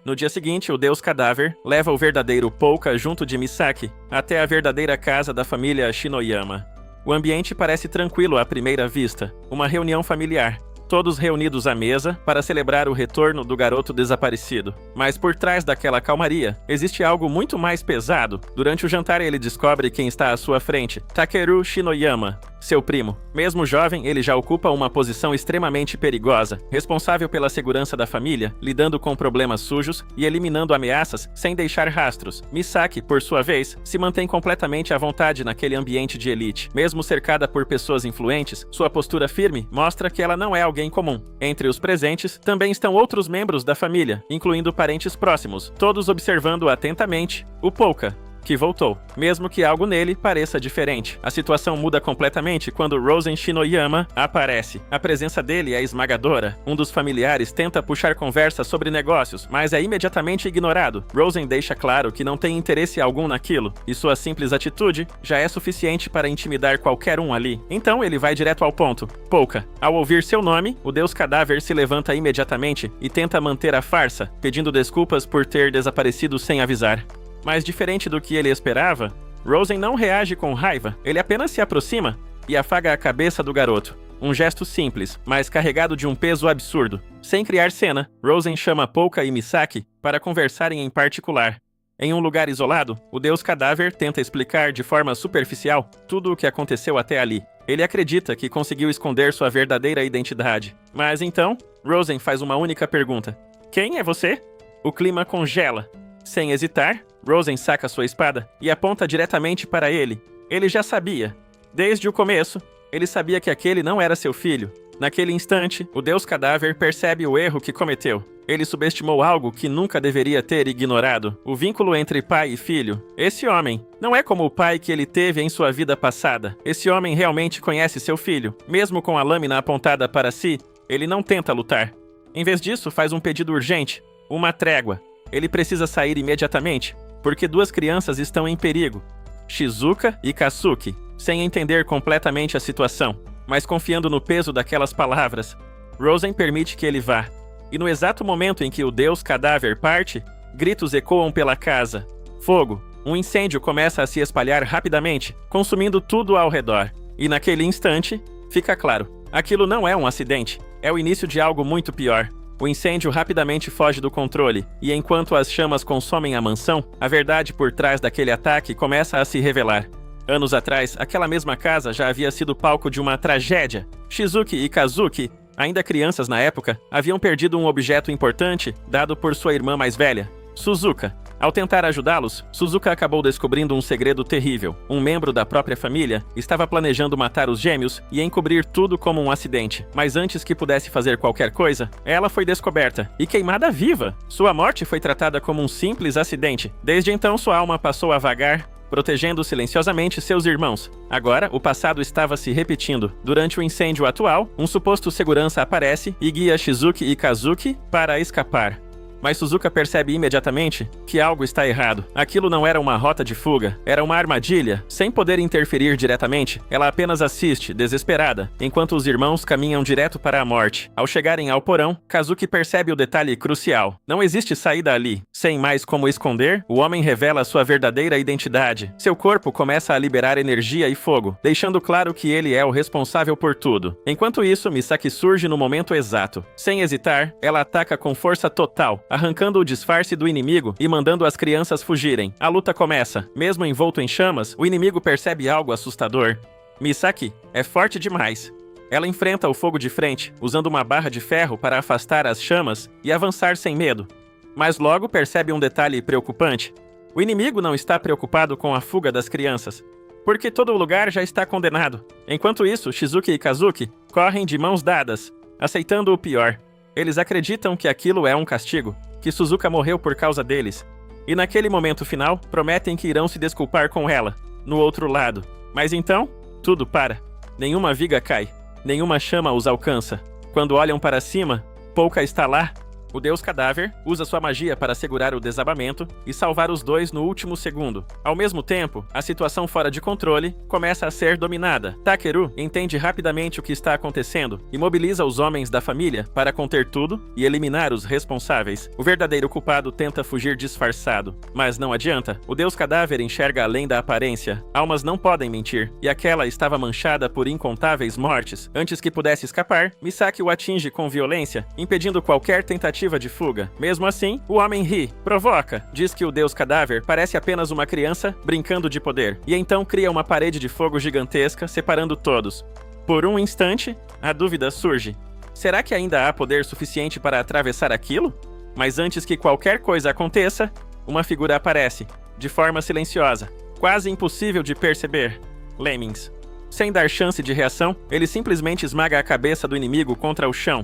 S1: No dia seguinte, o Deus Cadáver leva o verdadeiro Pouka junto de Misaki até a verdadeira casa da família Shinoyama. O ambiente parece tranquilo à primeira vista, uma reunião familiar. Todos reunidos à mesa para celebrar o retorno do garoto desaparecido. Mas por trás daquela calmaria, existe algo muito mais pesado. Durante o jantar, ele descobre quem está à sua frente, Takeru Shinoyama, seu primo. Mesmo jovem, ele já ocupa uma posição extremamente perigosa, responsável pela segurança da família, lidando com problemas sujos e eliminando ameaças sem deixar rastros. Misaki, por sua vez, se mantém completamente à vontade naquele ambiente de elite. Mesmo cercada por pessoas influentes, sua postura firme mostra que ela não é alguém comum. Entre os presentes, também estão outros membros da família, incluindo parentes próximos, todos observando atentamente o Pouka, que voltou, mesmo que algo nele pareça diferente. A situação muda completamente quando Rosen Shinoyama aparece. A presença dele é esmagadora. Um dos familiares tenta puxar conversa sobre negócios, mas é imediatamente ignorado. Rosen deixa claro que não tem interesse algum naquilo, e sua simples atitude já é suficiente para intimidar qualquer um ali. Então ele vai direto ao ponto. Pouka. Ao ouvir seu nome, o Deus Cadáver se levanta imediatamente e tenta manter a farsa, pedindo desculpas por ter desaparecido sem avisar. Mas diferente do que ele esperava, Rosen não reage com raiva, ele apenas se aproxima e afaga a cabeça do garoto. Um gesto simples, mas carregado de um peso absurdo. Sem criar cena, Rosen chama Pouka e Misaki para conversarem em particular. Em um lugar isolado, o Deus Cadáver tenta explicar de forma superficial tudo o que aconteceu até ali. Ele acredita que conseguiu esconder sua verdadeira identidade. Mas então, Rosen faz uma única pergunta. Quem é você? O clima congela. Sem hesitar, Rosen saca sua espada e aponta diretamente para ele. Ele já sabia. Desde o começo, ele sabia que aquele não era seu filho. Naquele instante, o Deus Cadáver percebe o erro que cometeu. Ele subestimou algo que nunca deveria ter ignorado: o vínculo entre pai e filho. Esse homem não é como o pai que ele teve em sua vida passada. Esse homem realmente conhece seu filho. Mesmo com a lâmina apontada para si, ele não tenta lutar. Em vez disso, faz um pedido urgente, uma trégua. Ele precisa sair imediatamente, porque duas crianças estão em perigo, Shizuka e Kasuki. Sem entender completamente a situação, mas confiando no peso daquelas palavras, Rosen permite que ele vá. E no exato momento em que o Deus Cadáver parte, gritos ecoam pela casa. Fogo. Um incêndio começa a se espalhar rapidamente, consumindo tudo ao redor. E naquele instante, fica claro, aquilo não é um acidente, é o início de algo muito pior. O incêndio rapidamente foge do controle, e enquanto as chamas consomem a mansão, a verdade por trás daquele ataque começa a se revelar. Anos atrás, aquela mesma casa já havia sido palco de uma tragédia. Shizuki e Kazuki, ainda crianças na época, haviam perdido um objeto importante dado por sua irmã mais velha, Suzuka. Ao tentar ajudá-los, Suzuka acabou descobrindo um segredo terrível. Um membro da própria família estava planejando matar os gêmeos e encobrir tudo como um acidente. Mas antes que pudesse fazer qualquer coisa, ela foi descoberta e queimada viva. Sua morte foi tratada como um simples acidente. Desde então, sua alma passou a vagar, protegendo silenciosamente seus irmãos. Agora, o passado estava se repetindo. Durante o incêndio atual, um suposto segurança aparece e guia Shizuki e Kazuki para escapar. Mas Suzuka percebe imediatamente que algo está errado. Aquilo não era uma rota de fuga, era uma armadilha. Sem poder interferir diretamente, ela apenas assiste, desesperada, enquanto os irmãos caminham direto para a morte. Ao chegarem ao porão, Kazuki percebe o detalhe crucial. Não existe saída ali. Sem mais como esconder, o homem revela sua verdadeira identidade. Seu corpo começa a liberar energia e fogo, deixando claro que ele é o responsável por tudo. Enquanto isso, Misaki surge no momento exato. Sem hesitar, ela ataca com força total, arrancando o disfarce do inimigo e mandando as crianças fugirem. A luta começa. Mesmo envolto em chamas, o inimigo percebe algo assustador. Misaki é forte demais. Ela enfrenta o fogo de frente, usando uma barra de ferro para afastar as chamas e avançar sem medo. Mas logo percebe um detalhe preocupante. O inimigo não está preocupado com a fuga das crianças, porque todo o lugar já está condenado. Enquanto isso, Shizuki e Kazuki correm de mãos dadas, aceitando o pior. Eles acreditam que aquilo é um castigo, que Suzuka morreu por causa deles. e naquele momento final, prometem que irão se desculpar com ela, no outro lado. Mas então, tudo para. Nenhuma viga cai, nenhuma chama os alcança. Quando olham para cima, Polka está lá. O Deus Cadáver usa sua magia para segurar o desabamento e salvar os dois no último segundo. Ao mesmo tempo, a situação fora de controle começa a ser dominada. Takeru entende rapidamente o que está acontecendo e mobiliza os homens da família para conter tudo e eliminar os responsáveis. O verdadeiro culpado tenta fugir disfarçado, mas não adianta. O Deus Cadáver enxerga além da aparência. Almas não podem mentir, e aquela estava manchada por incontáveis mortes. Antes que pudesse escapar, Misaki o atinge com violência, impedindo qualquer tentativa de fuga. Mesmo assim, o homem ri, provoca, diz que o Deus Cadáver parece apenas uma criança brincando de poder, e então cria uma parede de fogo gigantesca separando todos. Por um instante, a dúvida surge. Será que ainda há poder suficiente para atravessar aquilo? Mas antes que qualquer coisa aconteça, uma figura aparece, de forma silenciosa, quase impossível de perceber. Lemmings. Sem dar chance de reação, ele simplesmente esmaga a cabeça do inimigo contra o chão.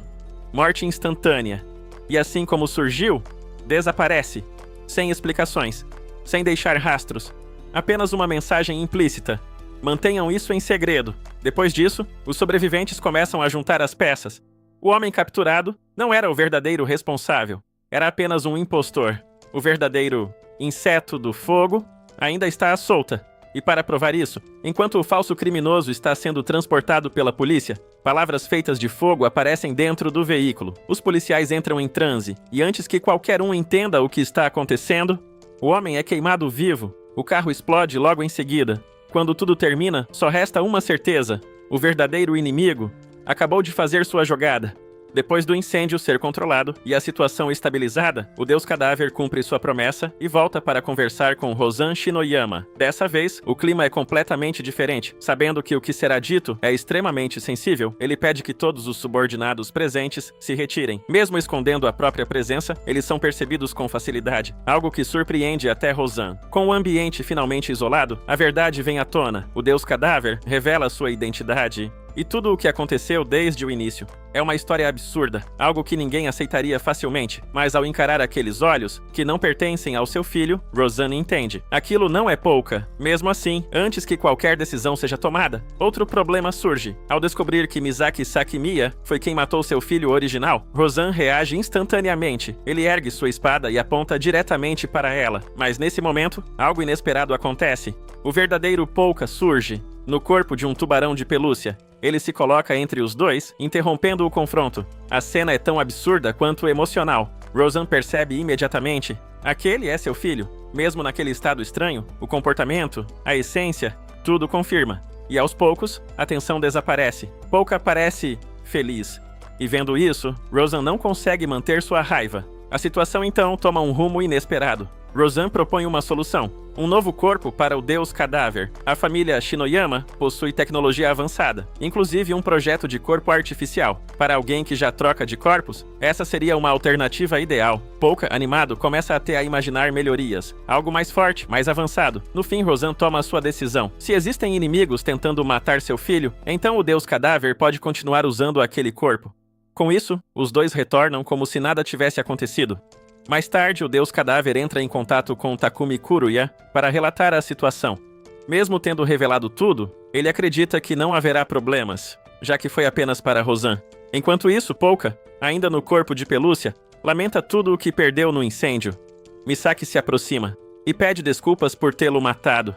S1: Morte instantânea. E assim como surgiu, desaparece, sem explicações, sem deixar rastros. Apenas uma mensagem implícita. Mantenham isso em segredo. Depois disso, os sobreviventes começam a juntar as peças. O homem capturado não era o verdadeiro responsável, era apenas um impostor. O verdadeiro inseto do fogo ainda está à solta. E para provar isso, enquanto o falso criminoso está sendo transportado pela polícia, palavras feitas de fogo aparecem dentro do veículo. Os policiais entram em transe, e antes que qualquer um entenda o que está acontecendo, o homem é queimado vivo. O carro explode logo em seguida. Quando tudo termina, só resta uma certeza: o verdadeiro inimigo acabou de fazer sua jogada. Depois do incêndio ser controlado e a situação estabilizada, o Deus Cadáver cumpre sua promessa e volta para conversar com Rosan Shinoyama. Dessa vez, o clima é completamente diferente. Sabendo que o que será dito é extremamente sensível, ele pede que todos os subordinados presentes se retirem. Mesmo escondendo a própria presença, eles são percebidos com facilidade, algo que surpreende até Rosan. Com o ambiente finalmente isolado, a verdade vem à tona. O Deus Cadáver revela sua identidade e tudo o que aconteceu desde o início. É uma história absurda, algo que ninguém aceitaria facilmente, mas ao encarar aqueles olhos, que não pertencem ao seu filho, Rosanne entende. Aquilo não é Polka. Mesmo assim, antes que qualquer decisão seja tomada, outro problema surge. Ao descobrir que Misaki Sakimiya foi quem matou seu filho original, Rosanne reage instantaneamente. Ele ergue sua espada e aponta diretamente para ela. Mas nesse momento, algo inesperado acontece. O verdadeiro Polka surge, no corpo de um tubarão de pelúcia. Ele se coloca entre os dois, interrompendo o confronto. A cena é tão absurda quanto emocional. Rosanne percebe imediatamente. Aquele é seu filho. Mesmo naquele estado estranho, o comportamento, a essência, tudo confirma. E aos poucos, a tensão desaparece. Polka parece feliz. E vendo isso, Rosanne não consegue manter sua raiva. A situação então toma um rumo inesperado. Rosanne propõe uma solução. Um novo corpo para o Deus Cadáver. A família Shinoyama possui tecnologia avançada, inclusive um projeto de corpo artificial. Para alguém que já troca de corpos, essa seria uma alternativa ideal. Polka, animado, começa até a imaginar melhorias. Algo mais forte, mais avançado. No fim, Rosanne toma a sua decisão. Se existem inimigos tentando matar seu filho, então o Deus Cadáver pode continuar usando aquele corpo. Com isso, os dois retornam como se nada tivesse acontecido. Mais tarde, o Deus Cadáver entra em contato com Takumi Kuruya para relatar a situação. Mesmo tendo revelado tudo, ele acredita que não haverá problemas, já que foi apenas para Rosanne. Enquanto isso, Polka, ainda no corpo de pelúcia, lamenta tudo o que perdeu no incêndio. Misaki se aproxima e pede desculpas por tê-lo matado.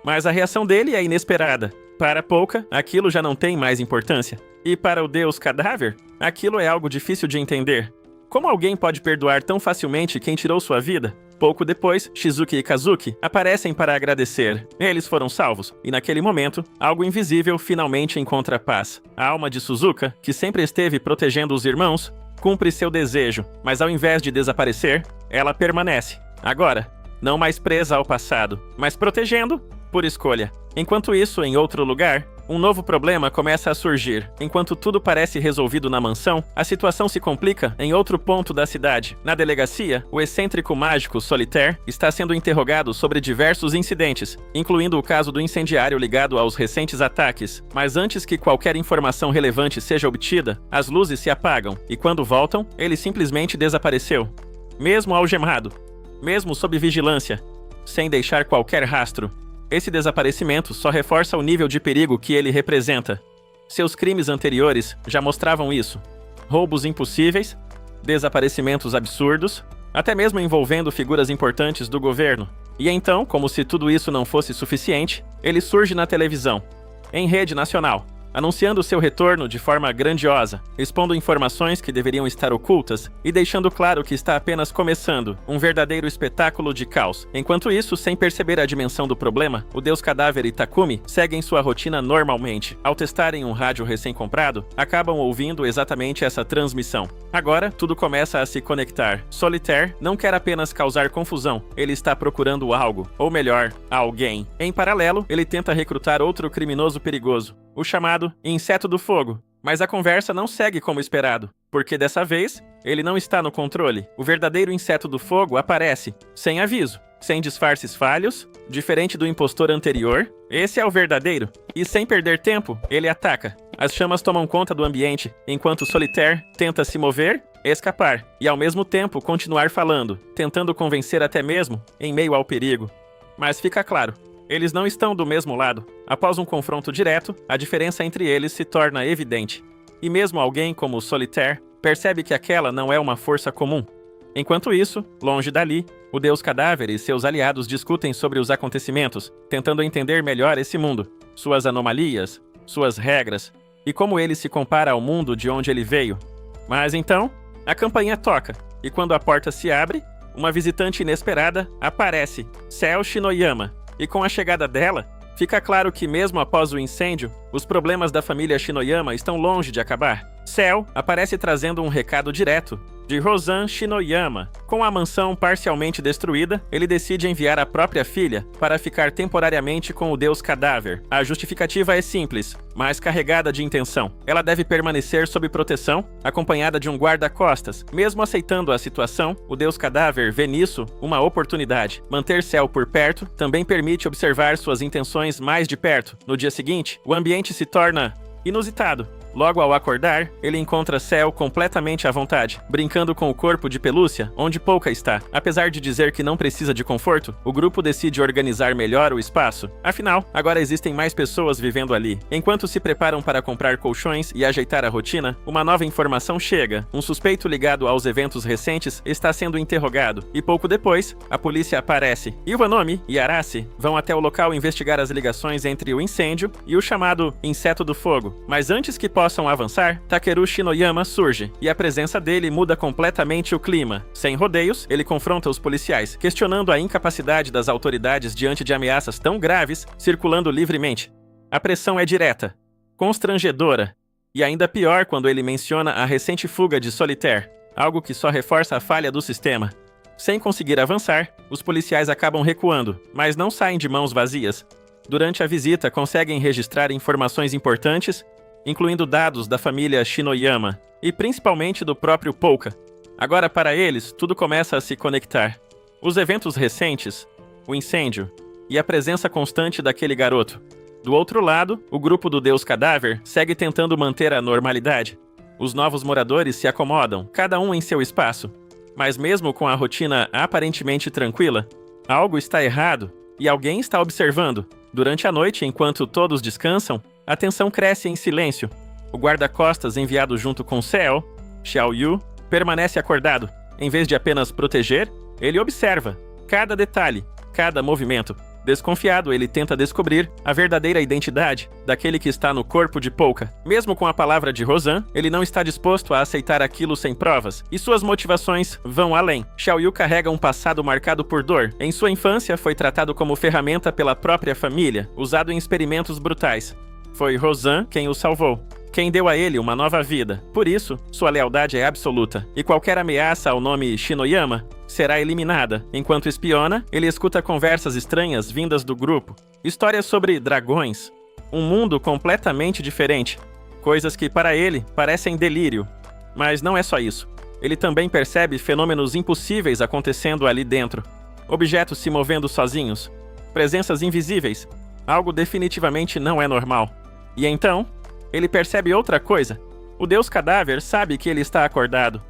S1: Mas a reação dele é inesperada. Para Polka, aquilo já não tem mais importância. E para o Deus Cadáver, aquilo é algo difícil de entender. Como alguém pode perdoar tão facilmente quem tirou sua vida? Pouco depois, Shizuki e Kazuki aparecem para agradecer. Eles foram salvos, e naquele momento, algo invisível finalmente encontra paz. A alma de Suzuka, que sempre esteve protegendo os irmãos, cumpre seu desejo, mas ao invés de desaparecer, ela permanece. Agora, não mais presa ao passado, mas protegendo por escolha. Enquanto isso, em outro lugar, um novo problema começa a surgir. Enquanto tudo parece resolvido na mansão, a situação se complica em outro ponto da cidade. Na delegacia, o excêntrico mágico Solitaire está sendo interrogado sobre diversos incidentes, incluindo o caso do incendiário ligado aos recentes ataques. Mas antes que qualquer informação relevante seja obtida, as luzes se apagam, e quando voltam, ele simplesmente desapareceu. Mesmo algemado. mesmo sob vigilância, sem deixar qualquer rastro. Esse desaparecimento só reforça o nível de perigo que ele representa. Seus crimes anteriores já mostravam isso. Roubos impossíveis, desaparecimentos absurdos, até mesmo envolvendo figuras importantes do governo. E então, como se tudo isso não fosse suficiente, ele surge na televisão, em rede nacional, anunciando seu retorno de forma grandiosa, expondo informações que deveriam estar ocultas e deixando claro que está apenas começando um verdadeiro espetáculo de caos. Enquanto isso, sem perceber a dimensão do problema, o Deus Cadáver e Takumi seguem sua rotina normalmente. Ao testarem um rádio recém-comprado, acabam ouvindo exatamente essa transmissão. Agora, tudo começa a se conectar. Solitaire não quer apenas causar confusão, ele está procurando algo, ou melhor, alguém. Em paralelo, ele tenta recrutar outro criminoso perigoso, o chamado Inseto do Fogo. Mas a conversa não segue como esperado, porque dessa vez, ele não está no controle. O verdadeiro Inseto do Fogo aparece, sem aviso, sem disfarces falhos, diferente do impostor anterior. Esse é o verdadeiro, e sem perder tempo, ele ataca. As chamas tomam conta do ambiente, enquanto Solitaire tenta se mover, escapar, e ao mesmo tempo continuar falando, tentando convencer até mesmo em meio ao perigo. Mas fica claro, eles não estão do mesmo lado. Após um confronto direto, a diferença entre eles se torna evidente. E mesmo alguém como Solitaire percebe que aquela não é uma força comum. Enquanto isso, longe dali, o Deus Cadáver e seus aliados discutem sobre os acontecimentos, tentando entender melhor esse mundo, suas anomalias, suas regras, e como ele se compara ao mundo de onde ele veio. Mas então, a campainha toca, e quando a porta se abre, uma visitante inesperada aparece, Cell Shinoyama. E com a chegada dela, fica claro que mesmo após o incêndio, os problemas da família Shinoyama estão longe de acabar. Cell aparece trazendo um recado direto de Rosan Shinoyama. Com a mansão parcialmente destruída, ele decide enviar a própria filha para ficar temporariamente com o Deus Cadáver. A justificativa é simples, mas carregada de intenção. Ela deve permanecer sob proteção, acompanhada de um guarda-costas. Mesmo aceitando a situação, o Deus Cadáver vê nisso uma oportunidade. Manter Cell por perto também permite observar suas intenções mais de perto. No dia seguinte, o ambiente se torna inusitado. Logo ao acordar, ele encontra Cell completamente à vontade, brincando com o corpo de pelúcia onde Pouca está. Apesar de dizer que não precisa de conforto, o grupo decide organizar melhor o espaço. Afinal, agora existem mais pessoas vivendo ali. Enquanto se preparam para comprar colchões e ajeitar a rotina, uma nova informação chega. Um suspeito ligado aos eventos recentes está sendo interrogado, e pouco depois, a polícia aparece. Iwanomi e Arase vão até o local investigar as ligações entre o incêndio e o chamado Inseto do Fogo. Mas antes que possam avançar, Takeru Shinoyama surge, e a presença dele muda completamente o clima. Sem rodeios, ele confronta os policiais, questionando a incapacidade das autoridades diante de ameaças tão graves circulando livremente. A pressão é direta, constrangedora, e ainda pior quando ele menciona a recente fuga de Solitaire, algo que só reforça a falha do sistema. Sem conseguir avançar, os policiais acabam recuando, mas não saem de mãos vazias. Durante a visita, conseguem registrar informações importantes, incluindo dados da família Shinoyama, e principalmente do próprio Pouca. Agora, para eles, tudo começa a se conectar. Os eventos recentes, o incêndio, e a presença constante daquele garoto. Do outro lado, o grupo do Deus Cadáver segue tentando manter a normalidade. Os novos moradores se acomodam, cada um em seu espaço. Mas mesmo com a rotina aparentemente tranquila, algo está errado e alguém está observando. Durante a noite, enquanto todos descansam, a tensão cresce em silêncio. O guarda-costas enviado junto com Cell, Xiao Yu, permanece acordado. Em vez de apenas proteger, ele observa cada detalhe, cada movimento. Desconfiado, ele tenta descobrir a verdadeira identidade daquele que está no corpo de Pouca. Mesmo com a palavra de Rosan, ele não está disposto a aceitar aquilo sem provas, e suas motivações vão além. Xiao Yu carrega um passado marcado por dor. Em sua infância, foi tratado como ferramenta pela própria família, usado em experimentos brutais. Foi Rosan quem o salvou, quem deu a ele uma nova vida. Por isso, sua lealdade é absoluta, e qualquer ameaça ao nome Shinoyama será eliminada. Enquanto espiona, ele escuta conversas estranhas vindas do grupo. Histórias sobre dragões. Um mundo completamente diferente. Coisas que, para ele, parecem delírio. Mas não é só isso. Ele também percebe fenômenos impossíveis acontecendo ali dentro. Objetos se movendo sozinhos. Presenças invisíveis. Algo definitivamente não é normal. E então, ele percebe outra coisa. O Deus Cadáver sabe que ele está acordado.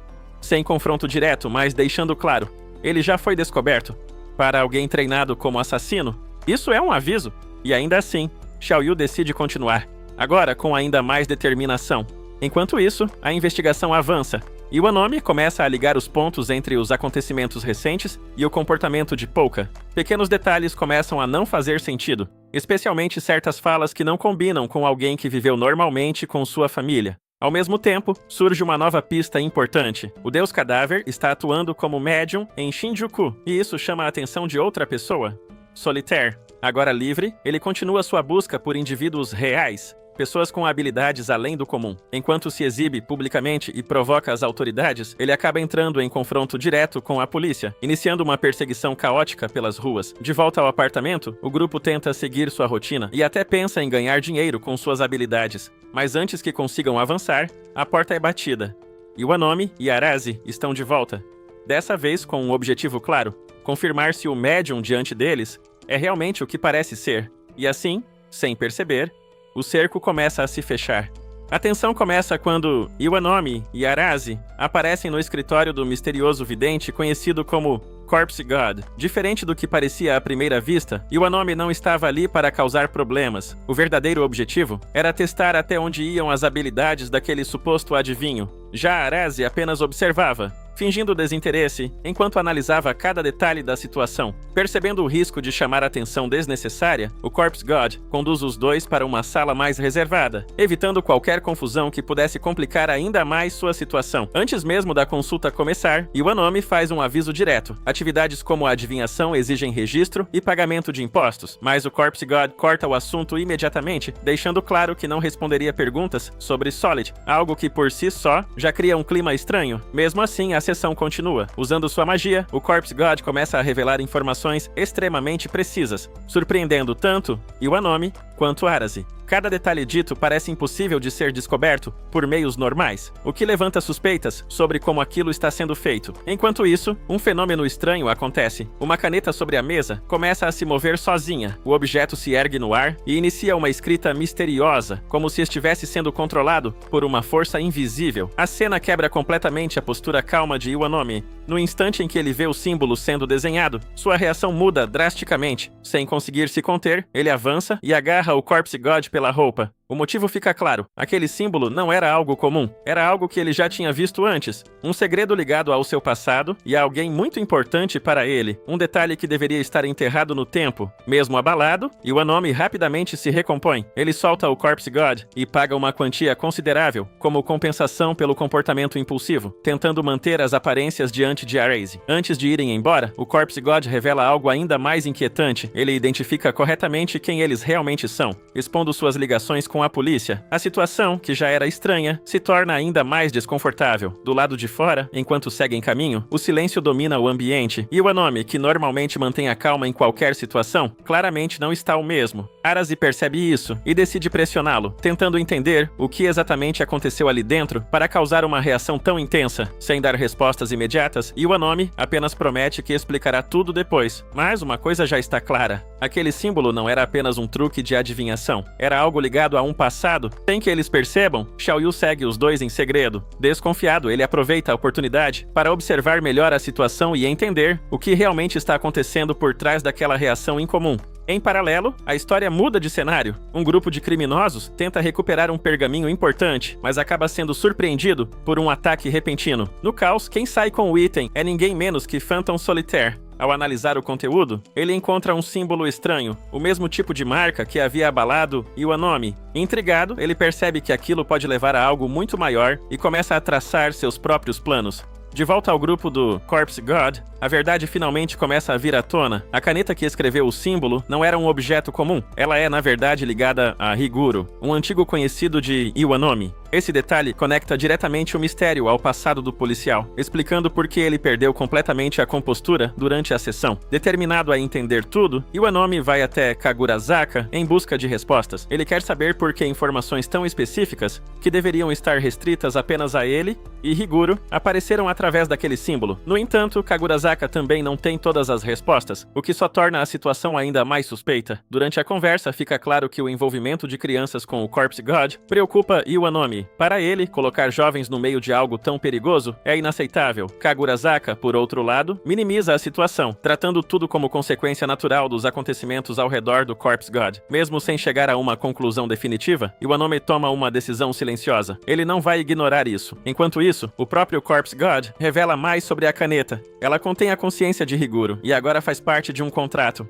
S1: Sem confronto direto, mas deixando claro. ele já foi descoberto. Para alguém treinado como assassino, isso é um aviso. E ainda assim, Xiaoyu decide continuar, agora com ainda mais determinação. Enquanto isso, a investigação avança. Iwanomi começa a ligar os pontos entre os acontecimentos recentes e o comportamento de Pouka. Pequenos detalhes começam a não fazer sentido, especialmente certas falas que não combinam com alguém que viveu normalmente com sua família. Ao mesmo tempo, surge uma nova pista importante. O Deus Cadáver está atuando como médium em Shinjuku, e isso chama a atenção de outra pessoa. Solitaire. Agora livre, ele continua sua busca por indivíduos reais, pessoas com habilidades além do comum. Enquanto se exibe publicamente e provoca as autoridades, ele acaba entrando em confronto direto com a polícia, iniciando uma perseguição caótica pelas ruas. De volta ao apartamento, o grupo tenta seguir sua rotina e até pensa em ganhar dinheiro com suas habilidades. Mas antes que consigam avançar, a porta é batida. Iwanomi e Arase estão de volta. Dessa vez com um objetivo claro: confirmar se o médium diante deles é realmente o que parece ser. E assim, sem perceber, o cerco começa a se fechar. A tensão começa quando Iwanomi e Arase aparecem no escritório do misterioso vidente conhecido como Corpse God. Diferente do que parecia à primeira vista, Iwanomi não estava ali para causar problemas. O verdadeiro objetivo era testar até onde iam as habilidades daquele suposto adivinho. Já Arase apenas observava, fingindo desinteresse, enquanto analisava cada detalhe da situação. Percebendo o risco de chamar atenção desnecessária, o Corpse God conduz os dois para uma sala mais reservada, evitando qualquer confusão que pudesse complicar ainda mais sua situação. Antes mesmo da consulta começar, Iwanomi faz um aviso direto. Atividades como a adivinhação exigem registro e pagamento de impostos, mas o Corpse God corta o assunto imediatamente, deixando claro que não responderia perguntas sobre Solid, algo que por si só já cria um clima estranho. Mesmo assim, a sessão continua. Usando sua magia, o Corpse God começa a revelar informações extremamente precisas, surpreendendo tanto Iwanomi quanto Arase. Cada detalhe dito parece impossível de ser descoberto por meios normais, o que levanta suspeitas sobre como aquilo está sendo feito. Enquanto isso, um fenômeno estranho acontece. Uma caneta sobre a mesa começa a se mover sozinha. O objeto se ergue no ar e inicia uma escrita misteriosa, como se estivesse sendo controlado por uma força invisível. A cena quebra completamente a postura calma de Iwanomi. No instante em que ele vê o símbolo sendo desenhado, sua reação muda drasticamente. Sem conseguir se conter, ele avança e agarra o Corpse God pela roupa. O motivo fica claro: aquele símbolo não era algo comum, era algo que ele já tinha visto antes, um segredo ligado ao seu passado e a alguém muito importante para ele, um detalhe que deveria estar enterrado no tempo. Mesmo abalado, Iwanomi rapidamente se recompõe. Ele solta o Corpse God e paga uma quantia considerável como compensação pelo comportamento impulsivo, tentando manter as aparências diante de Arase. Antes de irem embora, o Corpse God revela algo ainda mais inquietante. Ele identifica corretamente quem eles realmente são, expondo suas ligações com a polícia. A situação, que já era estranha, se torna ainda mais desconfortável. Do lado de fora, enquanto seguem caminho, o silêncio domina o ambiente. Iwanomi, que normalmente mantém a calma em qualquer situação, claramente não está o mesmo. Arase percebe isso e decide pressioná-lo, tentando entender o que exatamente aconteceu ali dentro para causar uma reação tão intensa. Sem dar respostas imediatas, Iwanomi apenas promete que explicará tudo depois. Mas uma coisa já está clara: aquele símbolo não era apenas um truque de adivinhação, era algo ligado a um passado. Sem que eles percebam, Xiaoyu segue os dois em segredo. Desconfiado, ele aproveita a oportunidade para observar melhor a situação e entender o que realmente está acontecendo por trás daquela reação incomum. Em paralelo, a história muda de cenário. Um grupo de criminosos tenta recuperar um pergaminho importante, mas acaba sendo surpreendido por um ataque repentino. No caos, quem sai com o item é ninguém menos que Phantom Solitaire. Ao analisar o conteúdo, ele encontra um símbolo estranho, o mesmo tipo de marca que havia abalado Iwanomi. Intrigado, ele percebe que aquilo pode levar a algo muito maior e começa a traçar seus próprios planos. De volta ao grupo do Corpse God, a verdade finalmente começa a vir à tona. A caneta que escreveu o símbolo não era um objeto comum. Ela é, na verdade, ligada a Higuro, um antigo conhecido de Iwanomi. Esse detalhe conecta diretamente o mistério ao passado do policial, explicando por que ele perdeu completamente a compostura durante a sessão. Determinado a entender tudo, Iwanomi vai até Kagurazaka em busca de respostas. Ele quer saber por que informações tão específicas, que deveriam estar restritas apenas a ele e Higuro, apareceram através daquele símbolo. No entanto, Kagurazaka também não tem todas as respostas, o que só torna a situação ainda mais suspeita. Durante a conversa, fica claro que o envolvimento de crianças com o Corpse God preocupa Iwanomi. Yogi. Para ele, colocar jovens no meio de algo tão perigoso é inaceitável. Kagurazaka, por outro lado, minimiza a situação, tratando tudo como consequência natural dos acontecimentos ao redor do Corpse God. Mesmo sem chegar a uma conclusão definitiva, Iwanome toma uma decisão silenciosa. Ele não vai ignorar isso. Enquanto isso, o próprio Corpse God revela mais sobre a caneta. Ela contém a consciência de Higuro e agora faz parte de um contrato.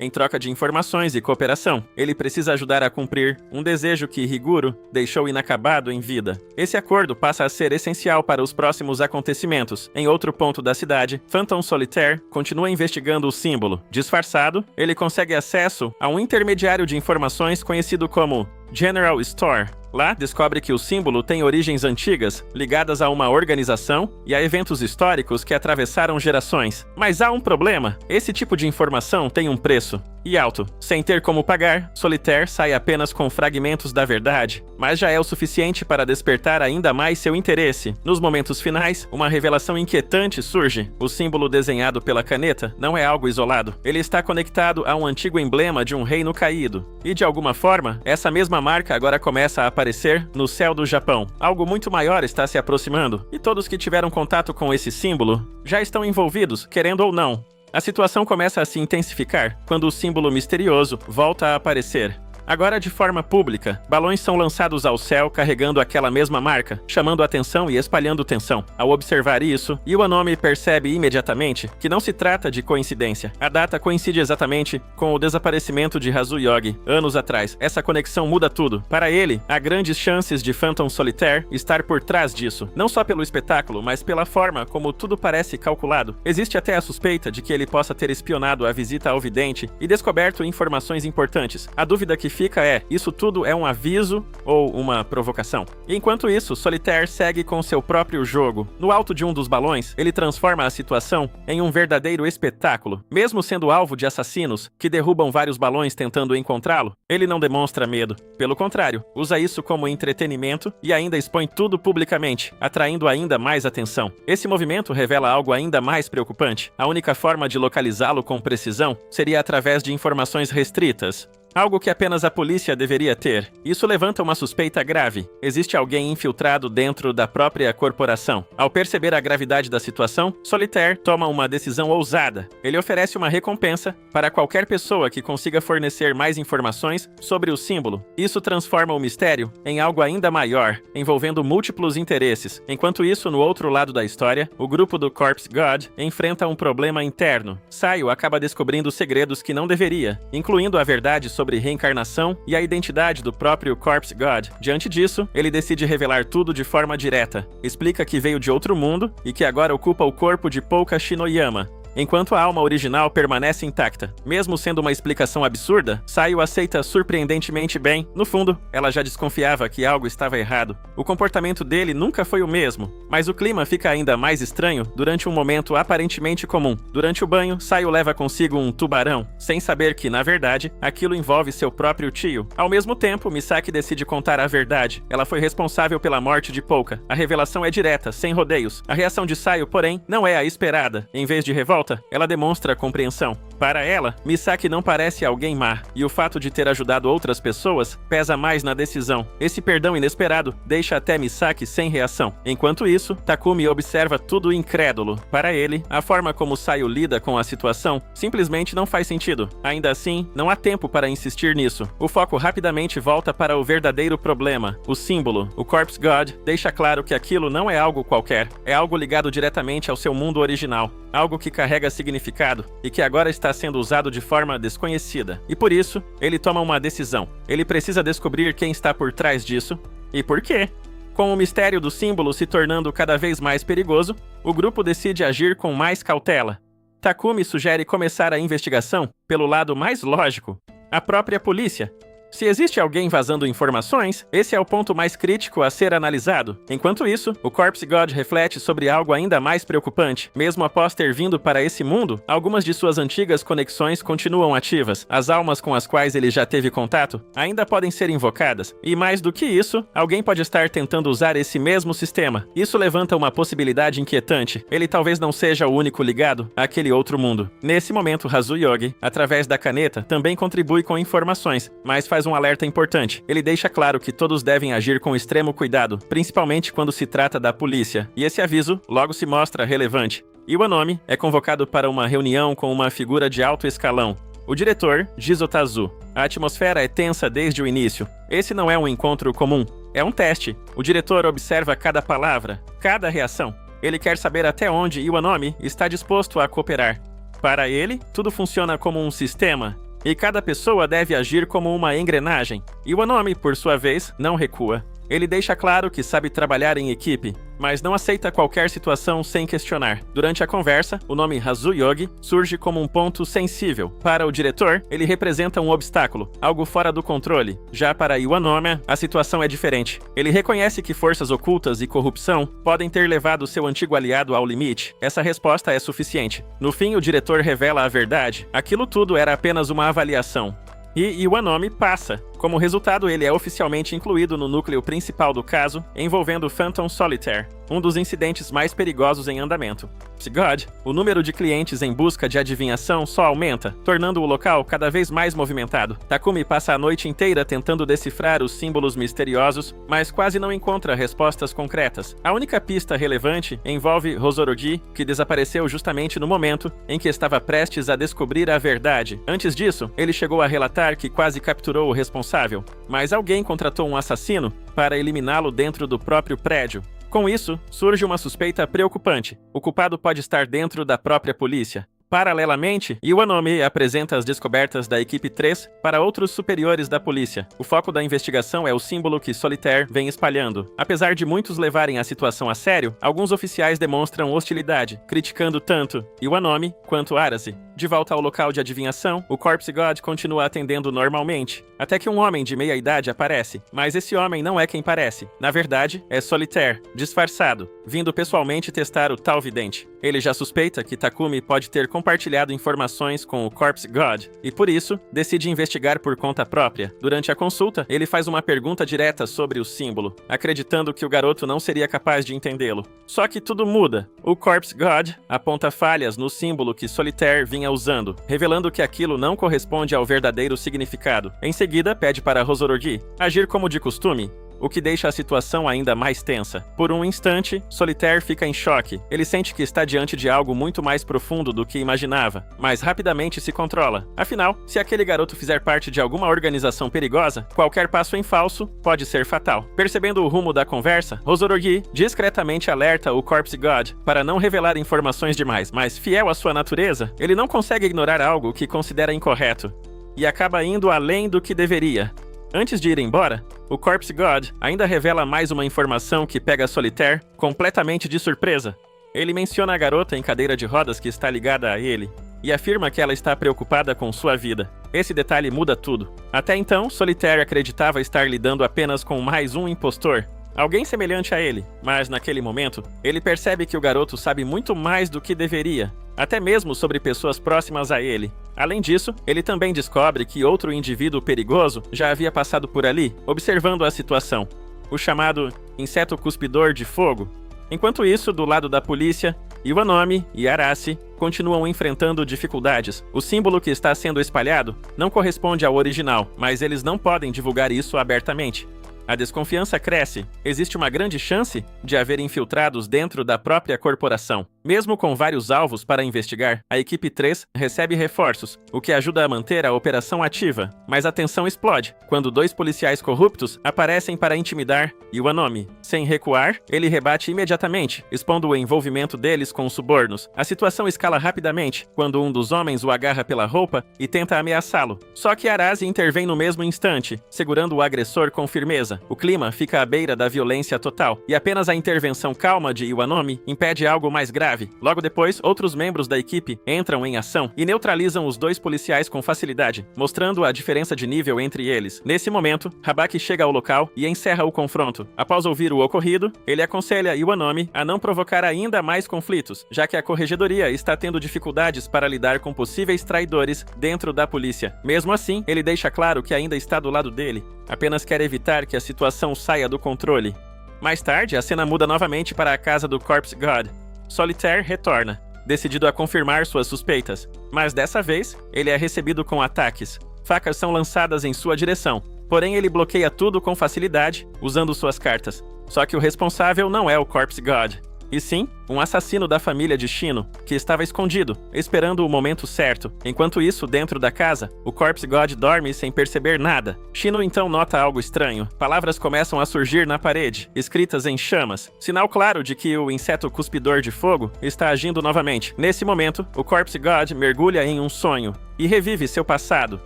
S1: Em troca de informações e cooperação, ele precisa ajudar a cumprir um desejo que Higuro deixou inacabado em vida. Esse acordo passa a ser essencial para os próximos acontecimentos. Em outro ponto da cidade, Phantom Solitaire continua investigando o símbolo. Disfarçado, ele consegue acesso a um intermediário de informações conhecido como General Store. Lá, descobre que o símbolo tem origens antigas, ligadas a uma organização e a eventos históricos que atravessaram gerações. Mas há um problema: esse tipo de informação tem um preço, e alto. Sem ter como pagar, Solitaire sai apenas com fragmentos da verdade, mas já é o suficiente para despertar ainda mais seu interesse. Nos momentos finais, uma revelação inquietante surge. O símbolo desenhado pela caneta não é algo isolado. Ele está conectado a um antigo emblema de um reino caído. E de alguma forma, essa mesma marca agora começa a aparecer no céu do Japão. Algo muito maior está se aproximando, e todos que tiveram contato com esse símbolo já estão envolvidos, querendo ou não. A situação começa a se intensificar quando o símbolo misterioso volta a aparecer. Agora de forma pública, balões são lançados ao céu carregando aquela mesma marca, chamando atenção e espalhando tensão. Ao observar isso, Iwanome percebe imediatamente que não se trata de coincidência. A data coincide exatamente com o desaparecimento de Hazuyogi, anos atrás. Essa conexão muda tudo. Para ele, há grandes chances de Phantom Solitaire estar por trás disso. Não só pelo espetáculo, mas pela forma como tudo parece calculado. Existe até a suspeita de que ele possa ter espionado a visita ao vidente e descoberto informações importantes. A dúvida que fica é: isso tudo é um aviso ou uma provocação? Enquanto isso, Solitaire segue com seu próprio jogo. No alto de um dos balões, ele transforma a situação em um verdadeiro espetáculo. Mesmo sendo alvo de assassinos que derrubam vários balões tentando encontrá-lo, ele não demonstra medo. Pelo contrário, usa isso como entretenimento e ainda expõe tudo publicamente, atraindo ainda mais atenção. Esse movimento revela algo ainda mais preocupante. A única forma de localizá-lo com precisão seria através de informações restritas. Algo que apenas a polícia deveria ter. Isso levanta uma suspeita grave. Existe alguém infiltrado dentro da própria corporação. Ao perceber a gravidade da situação, Solitaire toma uma decisão ousada. Ele oferece uma recompensa para qualquer pessoa que consiga fornecer mais informações sobre o símbolo. Isso transforma o mistério em algo ainda maior, envolvendo múltiplos interesses. Enquanto isso, no outro lado da história, o grupo do Corpse God enfrenta um problema interno. Saio acaba descobrindo segredos que não deveria, incluindo a verdade sobre reencarnação e a identidade do próprio Corpse God. Diante disso, ele decide revelar tudo de forma direta. Explica que veio de outro mundo e que agora ocupa o corpo de Pouka Shinoyama, enquanto a alma original permanece intacta. Mesmo sendo uma explicação absurda, Saio aceita surpreendentemente bem. No fundo, ela já desconfiava que algo estava errado. O comportamento dele nunca foi o mesmo, mas o clima fica ainda mais estranho durante um momento aparentemente comum. Durante o banho, Saio leva consigo um tubarão, sem saber que, na verdade, aquilo envolve seu próprio tio. Ao mesmo tempo, Misaki decide contar a verdade. Ela foi responsável pela morte de Pouka. A revelação é direta, sem rodeios. A reação de Saio, porém, não é a esperada. Em vez de revolta, ela demonstra compreensão. Para ela, Misaki não parece alguém má, e o fato de ter ajudado outras pessoas pesa mais na decisão. Esse perdão inesperado deixa até Misaki sem reação. Enquanto isso, Takumi observa tudo incrédulo. Para ele, a forma como Saio lida com a situação simplesmente não faz sentido. Ainda assim, não há tempo para insistir nisso. O foco rapidamente volta para o verdadeiro problema, o símbolo. O Corpse God deixa claro que aquilo não é algo qualquer, é algo ligado diretamente ao seu mundo original. Algo que carrega significado e que agora está sendo usado de forma desconhecida. E por isso, ele toma uma decisão. Ele precisa descobrir quem está por trás disso e por quê. Com o mistério do símbolo se tornando cada vez mais perigoso, o grupo decide agir com mais cautela. Takumi sugere começar a investigação pelo lado mais lógico, a própria polícia. Se existe alguém vazando informações, esse é o ponto mais crítico a ser analisado. Enquanto isso, o Corpse God reflete sobre algo ainda mais preocupante. Mesmo após ter vindo para esse mundo, algumas de suas antigas conexões continuam ativas. As almas com as quais ele já teve contato ainda podem ser invocadas. E mais do que isso, alguém pode estar tentando usar esse mesmo sistema. Isso levanta uma possibilidade inquietante. Ele talvez não seja o único ligado àquele outro mundo. Nesse momento, Hazuyogi, através da caneta, também contribui com informações, mas faz faz um alerta importante. Ele deixa claro que todos devem agir com extremo cuidado, principalmente quando se trata da polícia, e esse aviso logo se mostra relevante. Iwanomi é convocado para uma reunião com uma figura de alto escalão, o diretor Jizo Tazu. A atmosfera é tensa desde o início. Esse não é um encontro comum, é um teste. O diretor observa cada palavra, cada reação. Ele quer saber até onde Iwanomi está disposto a cooperar. Para ele, tudo funciona como um sistema, e cada pessoa deve agir como uma engrenagem. Iwanomi, por sua vez, não recua. Ele deixa claro que sabe trabalhar em equipe, mas não aceita qualquer situação sem questionar. Durante a conversa, o nome Hazuyogi surge como um ponto sensível. Para o diretor, ele representa um obstáculo, algo fora do controle. Já para Iwanomi, a situação é diferente. Ele reconhece que forças ocultas e corrupção podem ter levado seu antigo aliado ao limite. Essa resposta é suficiente. No fim, o diretor revela a verdade. Aquilo tudo era apenas uma avaliação. E Iwanomi passa. Como resultado, ele é oficialmente incluído no núcleo principal do caso, envolvendo Phantom Solitaire, um dos incidentes mais perigosos em andamento. God, o número de clientes em busca de adivinhação só aumenta, tornando o local cada vez mais movimentado. Takumi passa a noite inteira tentando decifrar os símbolos misteriosos, mas quase não encontra respostas concretas. A única pista relevante envolve Hozorogi, que desapareceu justamente no momento em que estava prestes a descobrir a verdade. Antes disso, ele chegou a relatar que quase capturou o responsável, mas alguém contratou um assassino para eliminá-lo dentro do próprio prédio. Com isso, surge uma suspeita preocupante. O culpado pode estar dentro da própria polícia. Paralelamente, Iwanomi apresenta as descobertas da equipe 3 para outros superiores da polícia. O foco da investigação é o símbolo que Solitaire vem espalhando. Apesar de muitos levarem a situação a sério, alguns oficiais demonstram hostilidade, criticando tanto Iwanomi quanto Arase. De volta ao local de adivinhação, o Corpse God continua atendendo normalmente, até que um homem de meia-idade aparece. Mas esse homem não é quem parece. Na verdade, é Solitaire, disfarçado, vindo pessoalmente testar o tal vidente. Ele já suspeita que Takumi pode ter compartilhado informações com o Corpse God, e por isso, decide investigar por conta própria. Durante a consulta, ele faz uma pergunta direta sobre o símbolo, acreditando que o garoto não seria capaz de entendê-lo. Só que tudo muda. O Corpse God aponta falhas no símbolo que Solitaire vinha usando, revelando que aquilo não corresponde ao verdadeiro significado. Em seguida, pede para Hozorogi agir como de costume, o que deixa a situação ainda mais tensa. Por um instante, Solitaire fica em choque. Ele sente que está diante de algo muito mais profundo do que imaginava, mas rapidamente se controla. Afinal, se aquele garoto fizer parte de alguma organização perigosa, qualquer passo em falso pode ser fatal. Percebendo o rumo da conversa, Hozorogi discretamente alerta o Corpse God para não revelar informações demais, mas fiel à sua natureza, ele não consegue ignorar algo que considera incorreto e acaba indo além do que deveria. Antes de ir embora, o Corpse God ainda revela mais uma informação que pega Solitaire completamente de surpresa. Ele menciona a garota em cadeira de rodas que está ligada a ele, e afirma que ela está preocupada com sua vida. Esse detalhe muda tudo. Até então, Solitaire acreditava estar lidando apenas com mais um impostor, alguém semelhante a ele, mas naquele momento, ele percebe que o garoto sabe muito mais do que deveria, até mesmo sobre pessoas próximas a ele. Além disso, ele também descobre que outro indivíduo perigoso já havia passado por ali, observando a situação, o chamado inseto cuspidor de fogo. Enquanto isso, do lado da polícia, Iwanomi e Arase continuam enfrentando dificuldades. O símbolo que está sendo espalhado não corresponde ao original, mas eles não podem divulgar isso abertamente. A desconfiança cresce. Existe uma grande chance de haver infiltrados dentro da própria corporação. Mesmo com vários alvos para investigar, a equipe 3 recebe reforços, o que ajuda a manter a operação ativa. Mas a tensão explode quando 2 policiais corruptos aparecem para intimidar Iwanomi. Sem recuar, ele rebate imediatamente, expondo o envolvimento deles com subornos. A situação escala rapidamente quando um dos homens o agarra pela roupa e tenta ameaçá-lo. Só que Arase intervém no mesmo instante, segurando o agressor com firmeza. O clima fica à beira da violência total, e apenas a intervenção calma de Iwanomi impede algo mais grave. Logo depois, outros membros da equipe entram em ação e neutralizam os 2 policiais com facilidade, mostrando a diferença de nível entre eles. Nesse momento, Habaki chega ao local e encerra o confronto. Após ouvir o ocorrido, ele aconselha Iwanomi a não provocar ainda mais conflitos, já que a corregedoria está tendo dificuldades para lidar com possíveis traidores dentro da polícia. Mesmo assim, ele deixa claro que ainda está do lado dele, apenas quer evitar que a situação saia do controle. Mais tarde, a cena muda novamente para a casa do Corpse God. Solitaire retorna, decidido a confirmar suas suspeitas, mas dessa vez, ele é recebido com ataques. facas são lançadas em sua direção. Porém, ele bloqueia tudo com facilidade, usando suas cartas. Só que o responsável não é o Corpse God, e sim um assassino da família de Shino, que estava escondido, esperando o momento certo. Enquanto isso, dentro da casa, o Corpse God dorme sem perceber nada. Shino então nota algo estranho. Palavras começam a surgir na parede, escritas em chamas, sinal claro de que o inseto cuspidor de fogo está agindo novamente. Nesse momento, o Corpse God mergulha em um sonho e revive seu passado.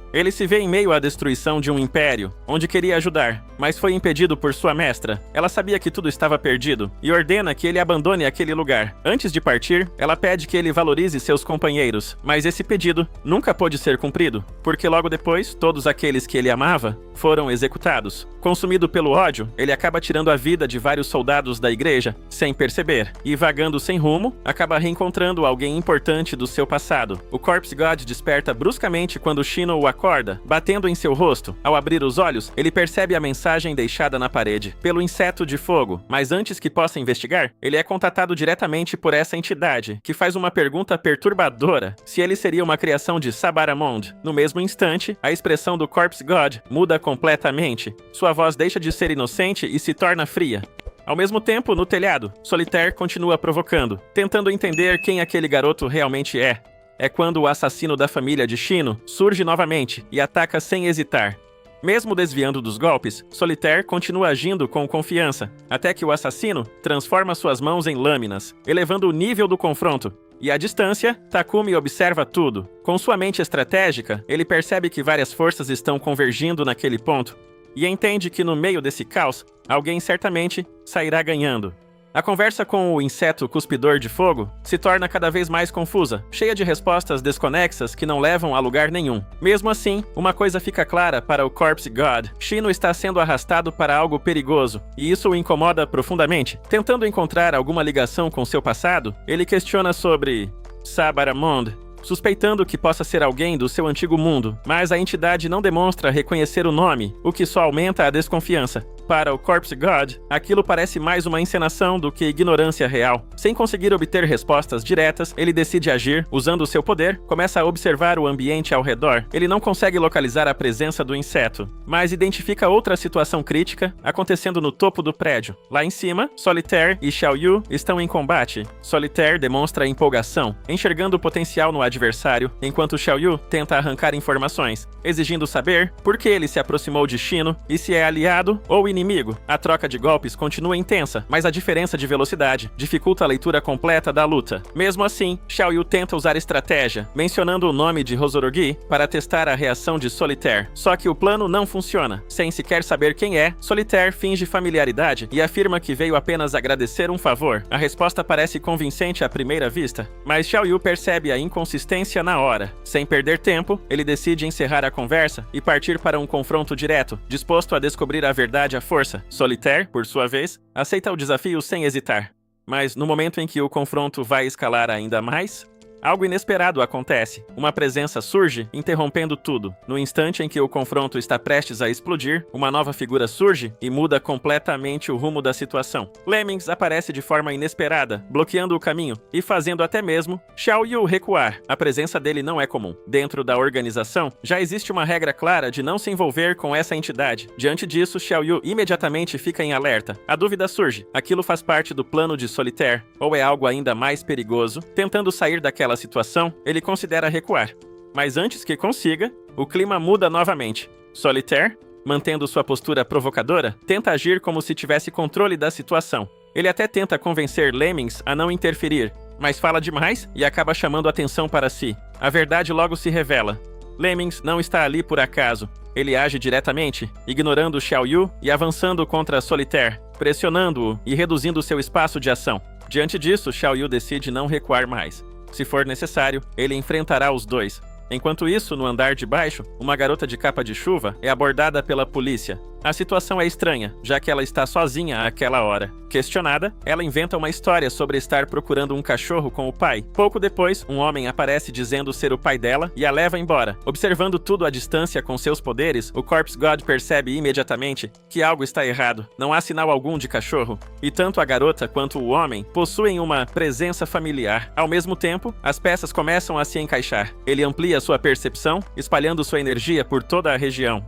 S1: Ele se vê em meio à destruição de um império, onde queria ajudar, mas foi impedido por sua mestra. Ela sabia que tudo estava perdido e ordena que ele abandone aquele lugar. Antes de partir, ela pede que ele valorize seus companheiros, mas esse pedido nunca pôde ser cumprido, porque logo depois, todos aqueles que ele amava foram executados. Consumido pelo ódio, ele acaba tirando a vida de vários soldados da igreja, sem perceber, e vagando sem rumo, acaba reencontrando alguém importante do seu passado. O Corpse God desperta bruscamente quando Shino o acorda, batendo em seu rosto. Ao abrir os olhos, ele percebe a mensagem deixada na parede pelo inseto de fogo, mas antes que possa investigar, ele é contatado diretamente por essa entidade, que faz uma pergunta perturbadora: se ele seria uma criação de Sabaramond. No mesmo instante, a expressão do Corpse God muda completamente. Sua voz deixa de ser inocente e se torna fria. Ao mesmo tempo, no telhado, Solitaire continua provocando, tentando entender quem aquele garoto realmente é. É quando o assassino da família de Shino surge novamente e ataca sem hesitar. Mesmo desviando dos golpes, Solitaire continua agindo com confiança, até que o assassino transforma suas mãos em lâminas, elevando o nível do confronto. E à distância, Takumi observa tudo. Com sua mente estratégica, ele percebe que várias forças estão convergindo naquele ponto, e entende que no meio desse caos, alguém certamente sairá ganhando. A conversa com o inseto cuspidor de fogo se torna cada vez mais confusa, cheia de respostas desconexas que não levam a lugar nenhum. Mesmo assim, uma coisa fica clara para o Corpse God: Shino está sendo arrastado para algo perigoso, e isso o incomoda profundamente. Tentando encontrar alguma ligação com seu passado, ele questiona sobre Sabaramond, suspeitando que possa ser alguém do seu antigo mundo, mas a entidade não demonstra reconhecer o nome, o que só aumenta a desconfiança. Para o Corpse God, aquilo parece mais uma encenação do que ignorância real. Sem conseguir obter respostas diretas, ele decide agir. Usando seu poder, começa a observar o ambiente ao redor. Ele não consegue localizar a presença do inseto, mas identifica outra situação crítica acontecendo no topo do prédio. Lá em cima, Solitaire e Xiao Yu estão em combate. Solitaire demonstra empolgação, enxergando o potencial no adversário, enquanto Xiao Yu tenta arrancar informações, exigindo saber por que ele se aproximou de Shino e se é aliado ou inimigo. A troca de golpes continua intensa, mas a diferença de velocidade dificulta a leitura completa da luta. Mesmo assim, Xiao Yu tenta usar estratégia, mencionando o nome de Hosorogi para testar a reação de Solitaire. Só que o plano não funciona. Sem sequer saber quem é, Solitaire finge familiaridade e afirma que veio apenas agradecer um favor. A resposta parece convincente à primeira vista, mas Xiao Yu percebe a inconsistência na hora. Sem perder tempo, ele decide encerrar a conversa e partir para um confronto direto, disposto a descobrir a verdade à força. Solitaire, por sua vez, aceita o desafio sem hesitar. Mas no momento em que o confronto vai escalar ainda mais, algo inesperado acontece. Uma presença surge, interrompendo tudo. No instante em que o confronto está prestes a explodir, uma nova figura surge e muda completamente o rumo da situação. Lemmings aparece de forma inesperada, bloqueando o caminho e fazendo até mesmo Xiao Yu recuar. A presença dele não é comum. Dentro da organização, já existe uma regra clara de não se envolver com essa entidade. Diante disso, Xiao Yu imediatamente fica em alerta. A dúvida surge: aquilo faz parte do plano de Solitaire, ou é algo ainda mais perigoso? Tentando sair daquela situação, ele considera recuar. Mas antes que consiga, o clima muda novamente. Solitaire, mantendo sua postura provocadora, tenta agir como se tivesse controle da situação. Ele até tenta convencer Lemmings a não interferir, mas fala demais e acaba chamando atenção para si. A verdade logo se revela. Lemmings não está ali por acaso. Ele age diretamente, ignorando Xiao Yu e avançando contra Solitaire, pressionando-o e reduzindo seu espaço de ação. Diante disso, Xiao Yu decide não recuar mais. Se for necessário, ele enfrentará os dois. Enquanto isso, no andar de baixo, uma garota de capa de chuva é abordada pela polícia. A situação é estranha, já que ela está sozinha àquela hora. Questionada, ela inventa uma história sobre estar procurando um cachorro com o pai. Pouco depois, um homem aparece dizendo ser o pai dela e a leva embora. Observando tudo à distância com seus poderes, o Corpse God percebe imediatamente que algo está errado. Não há sinal algum de cachorro, e tanto a garota quanto o homem possuem uma presença familiar. Ao mesmo tempo, as peças começam a se encaixar. Ele amplia amplia sua percepção, espalhando sua energia por toda a região.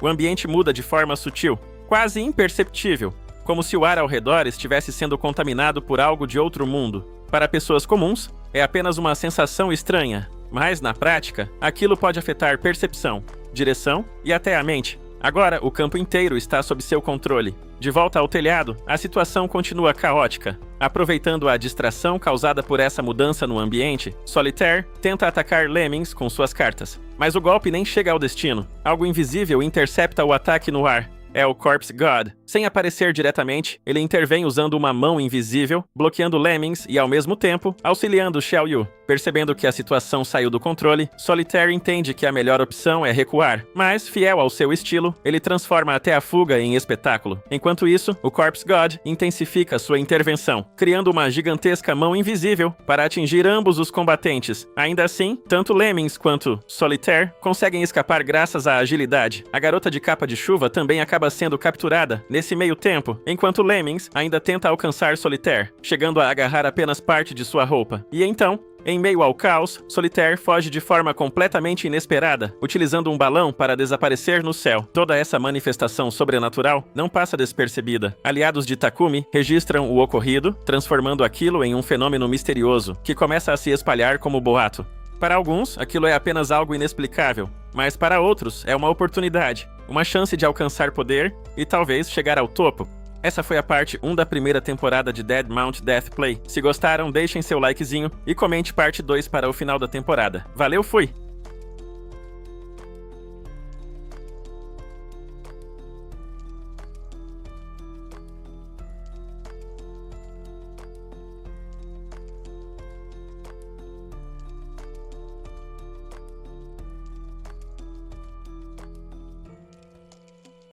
S1: O ambiente muda de forma sutil, quase imperceptível, como se o ar ao redor estivesse sendo contaminado por algo de outro mundo. Para pessoas comuns, é apenas uma sensação estranha, mas, na prática, aquilo pode afetar percepção, direção e até a mente. Agora, o campo inteiro está sob seu controle. De volta ao telhado, a situação continua caótica. Aproveitando a distração causada por essa mudança no ambiente, Solitaire tenta atacar Lemmings com suas cartas. Mas o golpe nem chega ao destino. Algo invisível intercepta o ataque no ar. É o Corpse God. Sem aparecer diretamente, ele intervém usando uma mão invisível, bloqueando Lemmings e, ao mesmo tempo, auxiliando Xiao Yu. Percebendo que a situação saiu do controle, Solitaire entende que a melhor opção é recuar, mas, fiel ao seu estilo, ele transforma até a fuga em espetáculo. Enquanto isso, o Corpse God intensifica sua intervenção, criando uma gigantesca mão invisível para atingir ambos os combatentes. Ainda assim, tanto Lemmings quanto Solitaire conseguem escapar graças à agilidade. A garota de capa de chuva também acaba sendo capturada nesse meio tempo, enquanto Lemmings ainda tenta alcançar Solitaire, chegando a agarrar apenas parte de sua roupa. E então, em meio ao caos, Solitaire foge de forma completamente inesperada, utilizando um balão para desaparecer no céu. Toda essa manifestação sobrenatural não passa despercebida. Aliados de Takumi registram o ocorrido, transformando aquilo em um fenômeno misterioso, que começa a se espalhar como boato. Para alguns, aquilo é apenas algo inexplicável, mas para outros é uma oportunidade, uma chance de alcançar poder e talvez chegar ao topo. Essa foi a parte 1 da primeira temporada de Dead Mount Death Play. Se gostaram, deixem seu likezinho e comente parte 2 para o final da temporada. Valeu, fui!